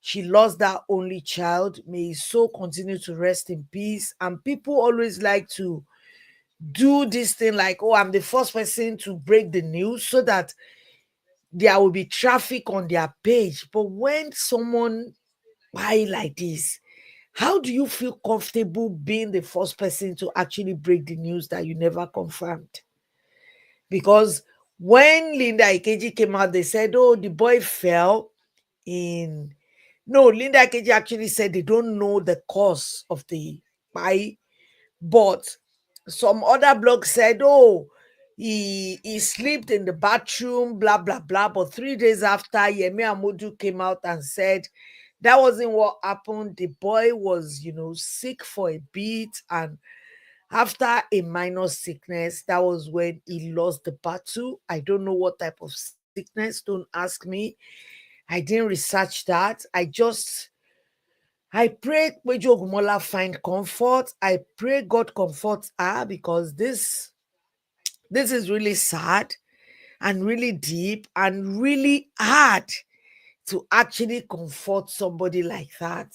she lost that only child. May his soul continue to rest in peace. And people always like to do this thing like, oh, I'm the first person to break the news so that there will be traffic on their page. But when someone buy like this, how do you feel comfortable being the first person to actually break the news that you never confirmed? Because when Linda Ikeji came out, they said, oh, the boy fell in. No, Linda Ikeji actually said they don't know the cause of the buy, but some other blog said, oh, he slept in the bathroom, blah, blah, blah. But 3 days after, Yemi Amodu came out and said that wasn't what happened. The boy was, sick for a bit. And after a minor sickness, that was when he lost the battle. I don't know what type of sickness. Don't ask me. I didn't research that. I pray Pejo Gumola find comfort. I pray God comforts her because this is really sad and really deep and really hard to actually comfort somebody like that,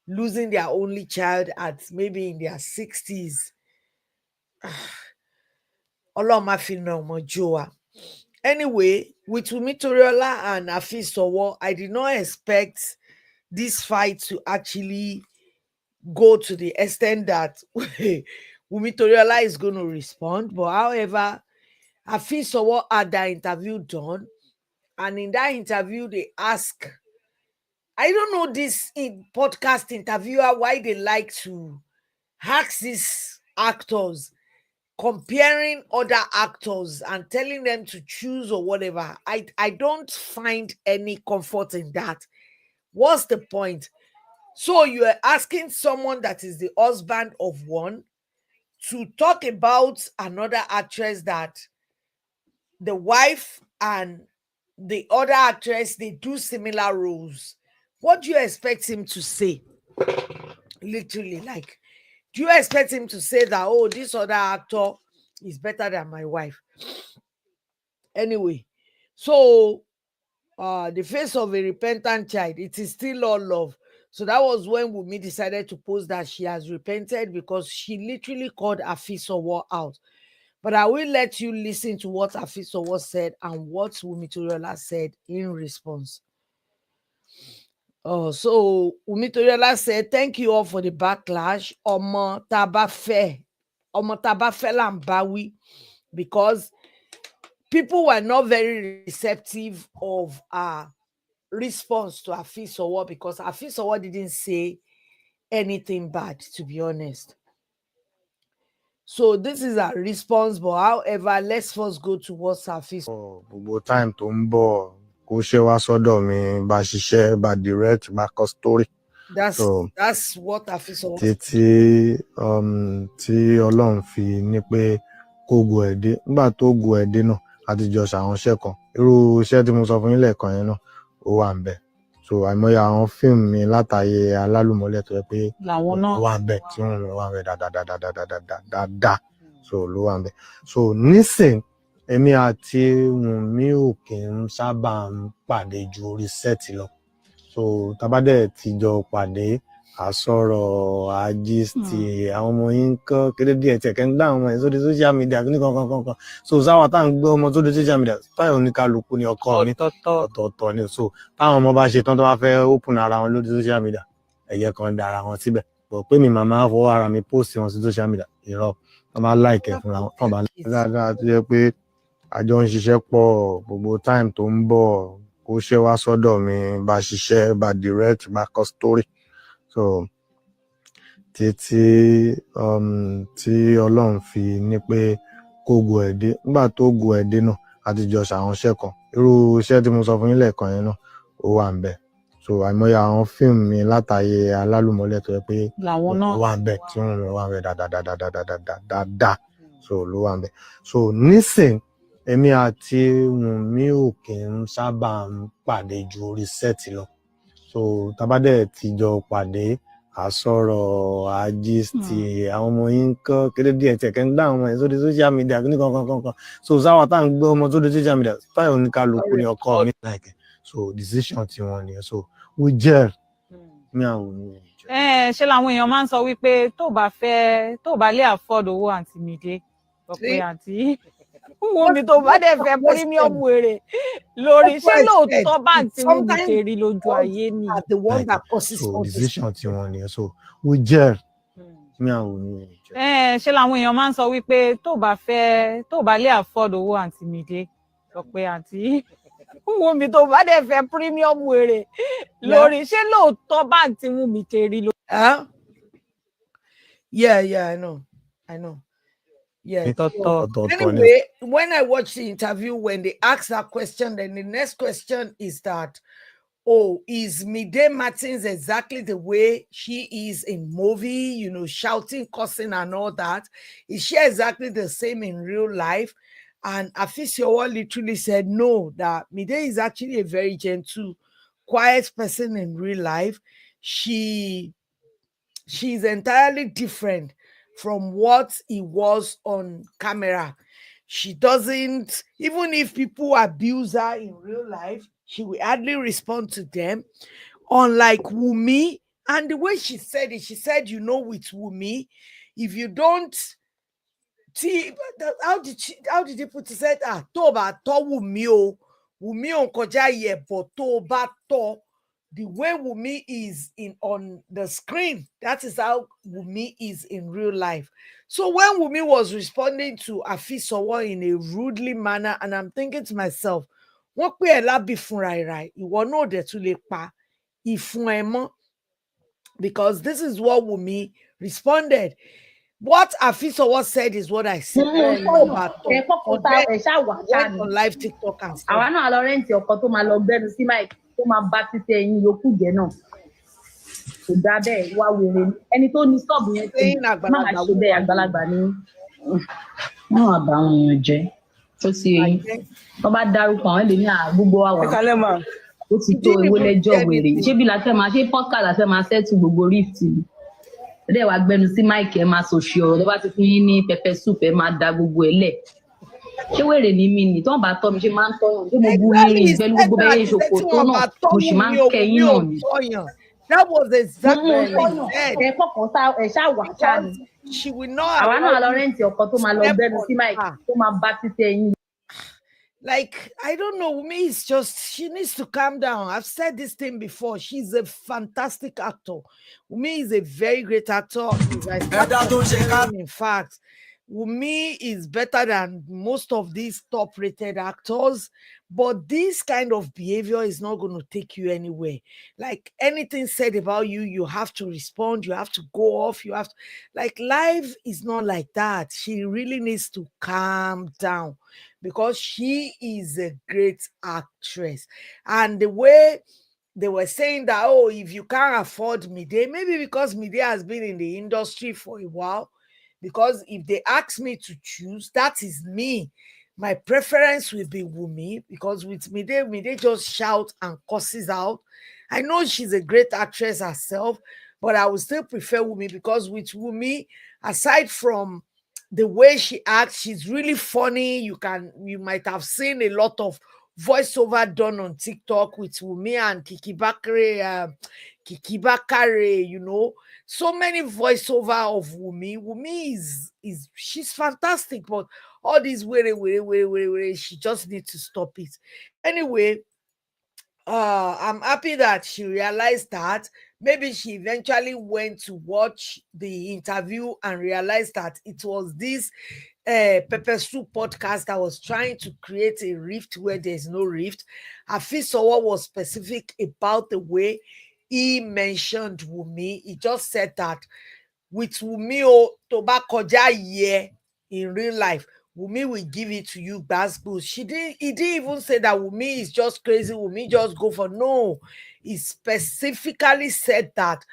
losing their only child at maybe in their 60s. Ọlọ́run má fi na ọmọ jó wa. Anyway, with Wumi Toriola and Afeez, I did not expect this fight to actually go to the extent that Wumi Toriola is going to respond. But however, Afeez had that interview done. And in that interview, they ask, I don't know this podcast interviewer, why they like to ask these actors, comparing other actors and telling them to choose or whatever. I don't find any comfort in that. What's the point? So you are asking someone that is the husband of one to talk about another actress that the wife and the other actress, they do similar roles. What do you expect him to say? Literally, like, do you expect him to say that, oh, this other actor is better than my wife? Anyway, so the face of a repentant child, it is still all love. So that was when Wumi decided to post that she has repented because she literally called Afeez out. But I will let you listen to what Afeez said and what Wumi Toriola said in response. Oh, so Wumi Toriola said, thank you all for the backlash. Omo taba fe la mbawi, because people were not very receptive of our response to Afeez because Afeez didn't say anything bad, to be honest. So this is our response, but however, let's first go to what Afeez. Gbogbo time tó ń bọ̀ kó ṣe wá sọ́dọ̀ mi bá ṣiṣẹ́ bá direct bá kọ story. That's what Afeez. Títí tí Ọlọ́run fi ní pé kó gu ẹ̀ dé, nígbà tó gu ẹ̀ dé náà àti jọ ṣàwọn iṣẹ́ kan, irú iṣẹ́ tí mo sọ fún yín lẹ́ẹ̀kan yẹn náà ó wà ń bẹ̀. So àìmọye àwọn fíìmù mi látàyè Alálùmọ́lẹ̀ tó yẹ pé ó wà ń bẹ̀ tí wọ́n wà ń bẹ̀ dáadáa, so ló wà ń bẹ̀. So nísìn èmi àti Wùnmí ò kì í sábà ń pàdé ju orí sẹ́ẹ̀tì lọ. So tabadẹ̀ ti jọ pàdé àsọ̀rọ̀ àjíṣtì àwọn ọmọ yín ń kọ́ kéde díẹ̀ tí ẹ̀kẹ́ ń gbá àwọn ọmọ yẹn sórí social media ní kankan. So sáwà tá à ń gbé ọmọ sórí social media táyọ̀ oníkálukú ní ọkọ mi ọ̀tọ̀ọ̀tọ̀ ni. So táwọn ọmọ bá ṣe tán tó bá fẹ́ open ara wọn lórí social media ẹ̀yẹ kan dára wọn síbẹ̀. Bọ̀ pé mi màmá fọwọ́ ara mi post wọn sí social media irọ́ wọn bá like ẹ̀ fúnra wọn tán bá dáadáa tó yẹ pé àjọ ń ṣiṣẹ́ pọ̀ gbogbo time tó ń bọ̀ kó ṣe wá sọ́dọ̀ mi bá ṣiṣẹ́ bá direct bá kọ story. So títí tí Ọlọ́run fi ní pé kó gu ẹ̀ dé, nígbà tó gu ẹ̀ dé náà àti jọ ṣàwọn iṣẹ́ kan, irú iṣẹ́ tí mo sọ fún yín lẹ́ẹ̀kan yẹn náà ó wà ń bẹ̀. So àìmọye àwọn fíìmù mi látàyè Alálùmọ́lẹ̀ tó yẹ pé ó wà ń bẹ̀ tí wọ́n wà ń bẹ̀ dáadáa, so ló wà ń bẹ̀. So nísìn èmi àti Wùnmí ò kì í sábà ń pàdé ju orí sẹ́ẹ̀tì lọ. So tabadẹ̀ ti jọ pàdé àsọ̀rọ̀ àjíṣtì àwọn ọmọ yín ń kọ́ kéde díẹ̀ tẹ̀ kẹ́ ń dá àwọn ọmọ yẹn sórí social media ní kankan so sáwọn tá à ń gbé ọmọ sórí social media táyọ̀ oníkálukú ní ọkọ mi like so decision tí wọ́n nìyẹn so we gel ní àwọn mi. ṣe làwọn èèyàn máa ń sọ wípé tó bá lè afford owó àǹtí Mide sọ pé àǹtí Wumi tó bá dẹ̀ fẹ́ premium wèrè lórí ṣé lóòótọ́ bá àǹtí Wumi ṣe rí lójú ayé ni. So decision tí wọ́n nìyẹn so we gel ní àwọn mi. ṣe làwọn èèyàn máa ń sọ wípé tó bá lè afford owó àǹtí Mide sọ pé àǹtí Wumi tó bá dẹ̀ fẹ́ premium wèrè lórí ṣé lóòótọ́ bá àǹtí Wumi ṣe rí lójú. Yeah, I know. Yeah. So, anyway, when I watched the interview, when they asked that question, then the next question is that, is Mide Martins exactly the way she is in movie, shouting, cussing and all that? Is she exactly the same in real life? And Afeez literally said no, that Mide is actually a very gentle, quiet person in real life. She's entirely different from what he was on camera. She doesn't, even if people abuse her in real life, she will hardly respond to them. Unlike Wumi, and the way she said it, she said, with Wumi, if you don't see, how did he put it? Said, Toba to Wumi on koja ye, but Toba to. The way Wumi is on the screen, that is how Wumi is in real life. So when Wumi was responding to Afeez in a rudely manner, and I'm thinking to myself, what pe ela bi funra right? Iwo no de tun le pa ifun e mo, because this is what Wumi responded. What Afeez said is what I said on live TikTok and stuff. Àwa náà lọ rẹ́ǹtì ọkọ tó máa lọ gbẹ́nu sí máìkì tó máa bá títẹ ẹyin yòókù jẹ náà kò dá bẹ́ẹ̀ wá wèrè ẹni tó ní ṣọ́ọ̀bù yẹn ti má máa ṣe bẹ́ẹ̀ àgbàlagbà ni wọ́n máa bá àwọn èèyàn jẹ́ tó ti eyín wọ́n bá dárúkọ àwọn èlé ní àgbógbó àwà ó ti tó ewé lẹ́jọ́ wèrè ṣé bí la fẹ́ máa ṣe podcast la fẹ́ máa ṣẹ́tù gbogbo rift ni ẹ̀dẹ̀ wá gbẹnu sí máìkì ẹ̀ máa sòṣì ọ̀rọ̀ tó bá ti fún yín ní pepper soup ẹ̀ máa da gbogbo ẹ̀ lẹ̀ ṣé wèrè ní mi nì tó ń bá tọ́ mi ṣe máa ń tọ́yàn ṣé mo bu irin pẹ̀lú gbogbo bẹ́ẹ̀ ṣòfò tó náà mo sì máa ń kẹyìn náà ni. That was exactly what I said. Ẹ ṣáà wà ṣáà ni. She will not. Àwa náà lọ rẹ́ǹtì ọkọ tó máa lọ gbẹ́nu sí máìkì tó máa bá títẹ ẹyin. Like, I don't know, Wumi is just, she needs to calm down. I've said this thing before. She's a fantastic actor. Wumi is a very great actor. In fact, Wumi is better than most of these top-rated actors, but this kind of behavior is not going to take you anywhere. Like, anything said about you, you have to respond, you have to go off, you have to, like, life is not like that. She really needs to calm down because she is a great actress. And the way they were saying that, if you can't afford Mide, maybe because Mide has been in the industry for a while, because if they ask me to choose, that is me. My preference will be Wumi, because with Mide just shout and curses out. I know she's a great actress herself, but I would still prefer Wumi, because with Wumi, aside from the way she acts, she's really funny. You might have seen a lot of voiceover done on TikTok with Wumi and Kiki Bakare, so many voiceover of Wumi. Wumi is she's fantastic, but all these way, she just needs to stop it. Anyway, I'm happy that she realized that. Maybe she eventually went to watch the interview and realized that it was this Pepper Soup podcast that was trying to create a rift where there's no rift. Afeez was specific about the way he mentioned Wumi. He just said that with Wumi tobacco in real life, Wumi will give it to you, Basbos. He didn't even say that Wumi is just crazy. Wumi just go for no. He specifically said that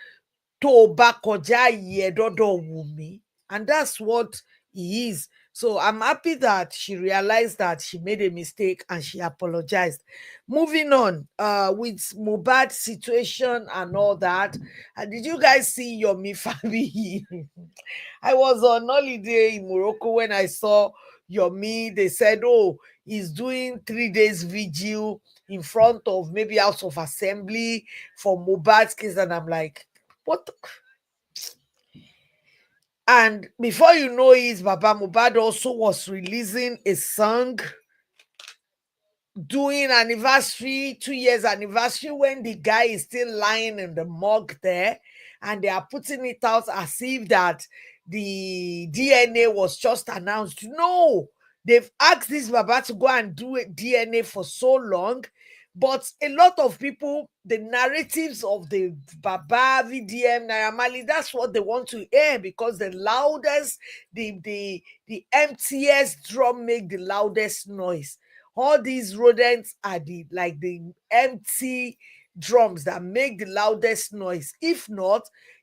tobacco Wumi, and that's what he is. So I'm happy that she realized that she made a mistake and she apologized. Moving on, with Mohbad situation and all that. Did you guys see Yomi Fabi? I was on holiday in Morocco when I saw Yomi. They said, oh, he's doing 3 days vigil in front of maybe House of Assembly for Mohbad's case. And I'm like, what? And before you know it, Baba Mohbad also was releasing a song doing anniversary, 2 years anniversary, when the guy is still lying in the morgue there, and they are putting it out as if that the DNA was just announced. No, they've asked this Baba to go and do a DNA for so long. But a lot of people, the narratives of the Baba, VDM, Naira Marley, that's what they want to hear, because the loudest, the emptiest drum make the loudest noise. All these rodents are the empty drums that make the loudest noise. If not,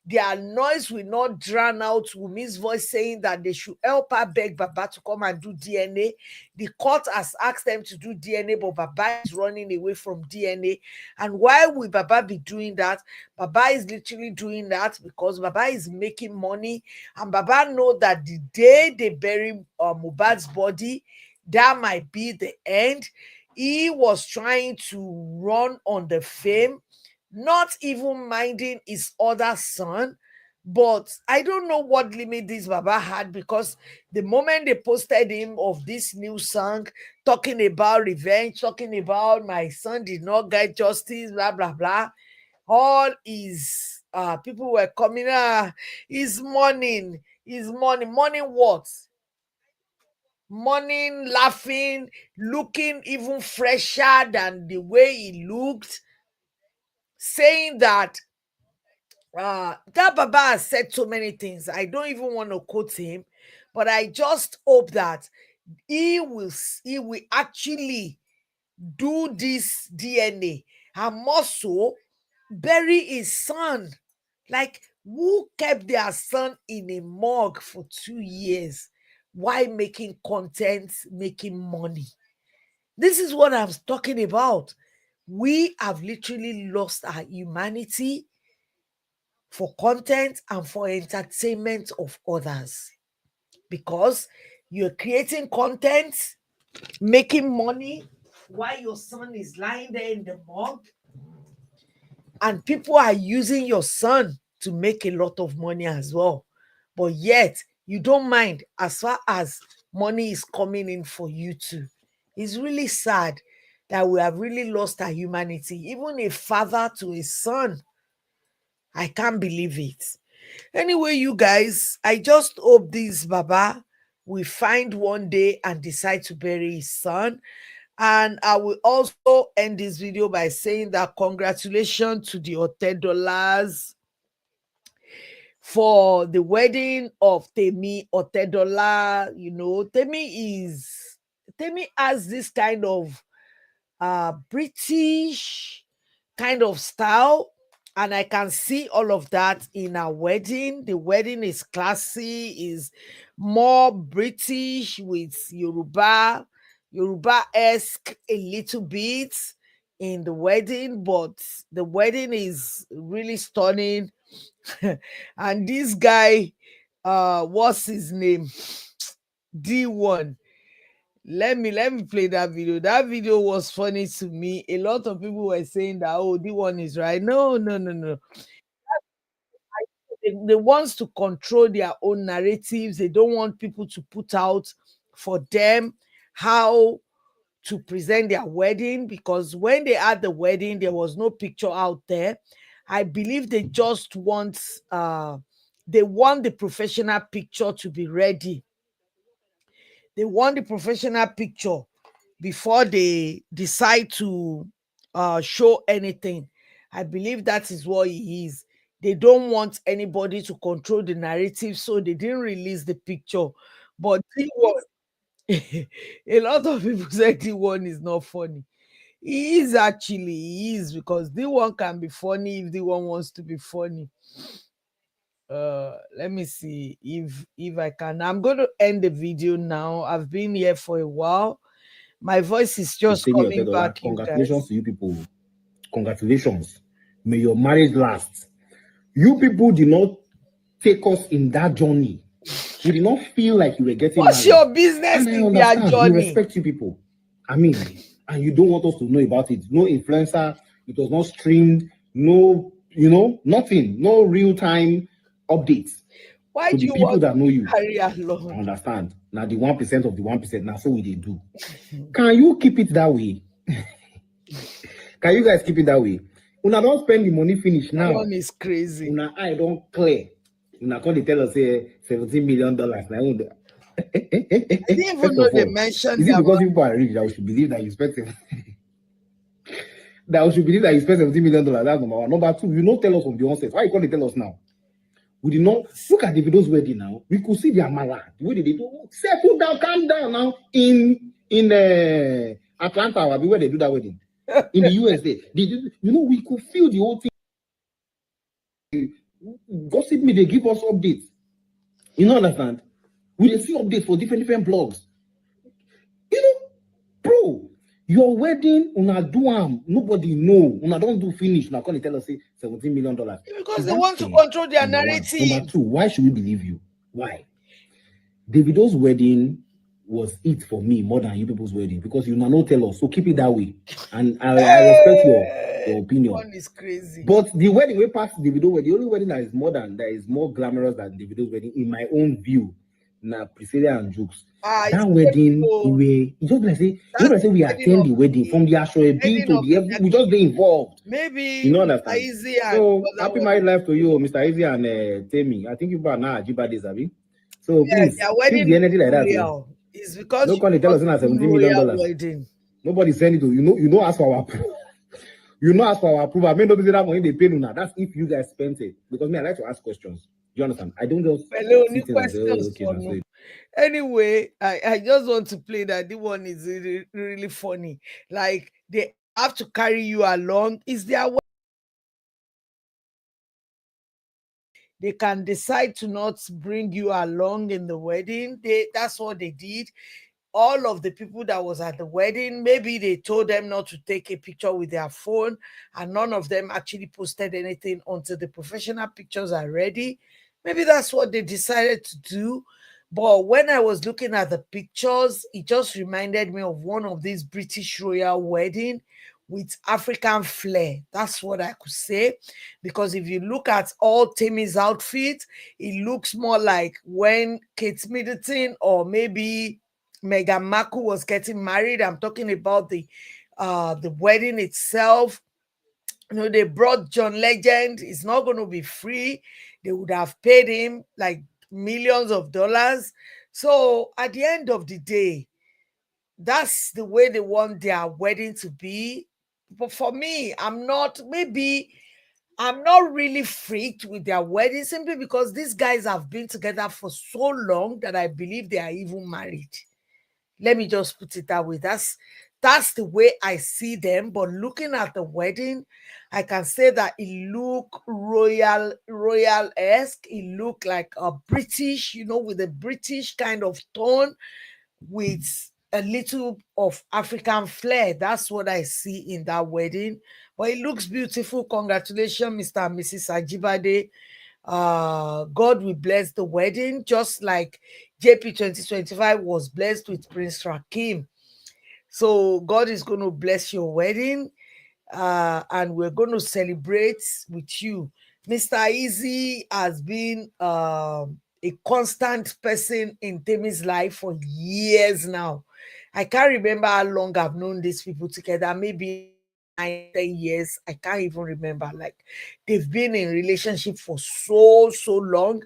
their noise will not drown out Wumi's voice saying that they should help her beg Baba to come and do DNA. The court has asked them to do DNA, but Baba is running away from DNA. And why will Baba be doing that? Baba is literally doing that because Baba is making money, and Baba know that the day they bury Mohbad's body, that might be the end. He was trying to run on the fame, not even minding his other son. But I don't know what limit this Baba had, because the moment they posted him of this new song, talking about revenge, talking about my son did not get justice, blah, blah, blah, all his people were coming, he's mourning, mourning what? Morning, laughing, looking even fresher than the way he looked, saying that that Baba has said so many things. I don't even want to quote him, but I just hope that he will actually do this DNA, and more so bury his son. Like, who kept their son in a morgue for 2 years while making content, making money? This is what I'm talking about. We have literally lost our humanity for content and for entertainment of others, because you're creating content, making money while your son is lying there in the morgue, and people are using your son to make a lot of money as well. But yet, you don't mind as far as money is coming in for you too. It's really sad that we have really lost our humanity. Even a father to a son, I can't believe it. Anyway, you guys, I just hope this Baba will find one day and decide to bury his son. And I will also end this video by saying that congratulations to the Otedolas for the wedding of Temi Otedola. You know, Temi has this kind of British kind of style, and I can see all of that in our wedding. The wedding is classy, is more British with Yoruba-esque a little bit in the wedding, but the wedding is really stunning. And this guy, what's his name? D1. Let me play that video. That video was funny to me. A lot of people were saying that, oh, D1 is right. No, no, no, no. They want to control their own narratives. They don't want people to put out for them how to present their wedding, because when they had the wedding, there was no picture out there. I believe they want the professional picture to be ready. They want the professional picture before they decide to show anything. I believe that is what he is. They don't want anybody to control the narrative, so they didn't release the picture. But a lot of people said D1 is not funny. He is, because D1 can be funny if D1 wants to be funny. Let me see if I can. I'm going to end the video now. I've been here for a while. My voice is just coming back. Congratulations to you people. Congratulations. May your marriage last. You people did not take us in that journey. We did not feel like you were getting What's married. your business And I in understand. their journey? We respect you people. I mean, and you don't want us to know about it. No influencer. It was not streamed. No, nothing. No real-time updates. Why to do the you people want that know you. carry along? I understand. Now the 1% of the 1%. Now so we they do. Can you keep it that way? Can you guys keep it that way? Una don't spend the money finish now. That one is crazy. Una I don't clear. Una can't tell us $17 million. Now, I didn't even know they mentioned. Is it because people are rich that we should believe that you spent $17 million? That's number one. Number two, you not tell us from the onset. Why you can't tell us now? We did not look at Davido's wedding now. We could see their mala. The way they do. Settle down, calm down now. In Atlanta, where they do that wedding. In the USA. We could feel the whole thing. Gossip me, they give us updates. You know, understand? We see updates for different blogs. Bro, your wedding, una do nobody know. Una don't do finish. Now can tell us say $17 million? Because they want to control their narrative. Number two, why should we believe you? Why? Davido's wedding was it for me more than you people's wedding because you now not tell us. So keep it that way. And I respect your opinion. One is crazy. But the wedding way past Davido wedding, the only wedding that is more glamorous than Davido's wedding, in my own view, na Priscilla and Jukes. That wedding, we just like say we attend the wedding from the actual B to the we just be involved. Maybe you know understand. Izzy and so happy married life to you, Mr. Izzy and Temi. I think you are now Ajibade, Zabi. So please keep the energy like that. It's because no can tell us now $17 million. Nobody send it to you. Ask for our approval. Ask for our approval. I mean, nobody that money they pay now. That's if you guys spent it. Because me, I like to ask questions. You understand? I don't just sit and say, okay. Anyway, I just want to play that. The one is really, really funny. Like they have to carry you along. Is their way. They can decide to not bring you along in the wedding. That's what they did. All of the people that was at the wedding, maybe they told them not to take a picture with their phone, and none of them actually posted anything until the professional pictures are ready. Maybe that's what they decided to do. But when I was looking at the pictures, it just reminded me of one of these British royal wedding with African flair. That's what I could say. Because if you look at all Temi's outfit, it looks more like when Kate Middleton or maybe Meghan Markle was getting married. I'm talking about the wedding itself. They brought John Legend. It's not going to be free. They would have paid him like millions of dollars. So at the end of the day, that's the way they want their wedding to be. But for me, I'm not really freaked with their wedding simply because these guys have been together for so long that I believe they are even married. Let me just put it that way. That's the way I see them. But looking at the wedding, I can say that it looked royal-esque. It looked like a British, with a British kind of tone with a little of African flair. That's what I see in that wedding. But it looks beautiful. Congratulations, Mr. and Mrs. Ajibade. God will bless the wedding, just like JP 2025 was blessed with Prince Rakim. So God is going to bless your wedding, and we're going to celebrate with you. Mr. Izzy has been a constant person in Temi's life for years now. I can't remember how long I've known these people together, maybe 9-10 years. I can't even remember. Like, they've been in relationship for so long,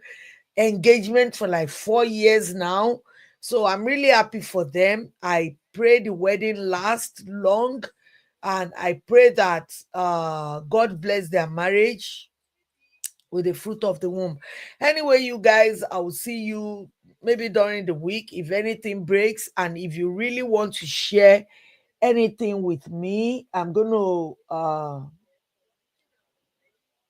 engagement for like 4 years now. So I'm really happy for them. I pray the wedding lasts long, and I pray that God bless their marriage with the fruit of the womb. Anyway, you guys, I will see you maybe during the week if anything breaks. And if you really want to share anything with me, I'm going to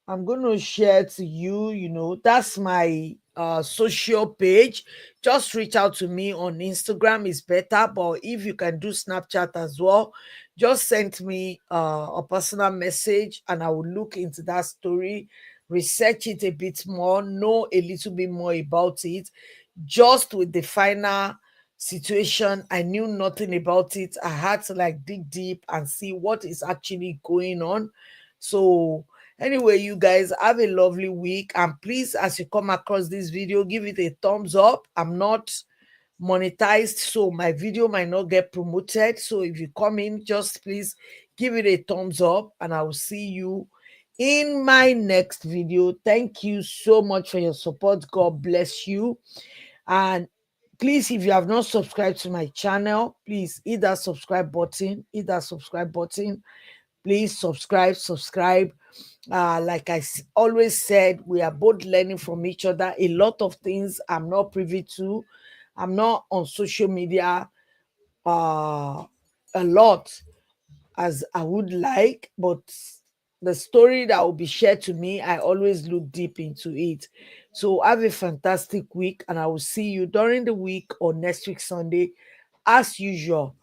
I'm going to share to you, that's my social page. Just reach out to me on Instagram is better, but if you can do Snapchat as well, just send me a personal message and I will look into that story, research it a bit more, know a little bit more about it. Just with the final situation, I knew nothing about it. I had to like dig deep and see what is actually going on. So anyway, you guys have a lovely week, and please, as you come across this video, give it a thumbs up. I'm not monetized, so my video might not get promoted. So if you come in, just please give it a thumbs up, and I will see you in my next video. Thank you so much for your support. God bless you. And please, if you have not subscribed to my channel, please hit that subscribe button, please subscribe. Like I always said, we are both learning from each other. A lot of things I'm not privy to. I'm not on social media a lot as I would like, but the story that will be shared to me, I always look deep into it. So have a fantastic week, and I will see you during the week or next week Sunday as usual.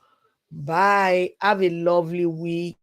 Bye. Have a lovely week.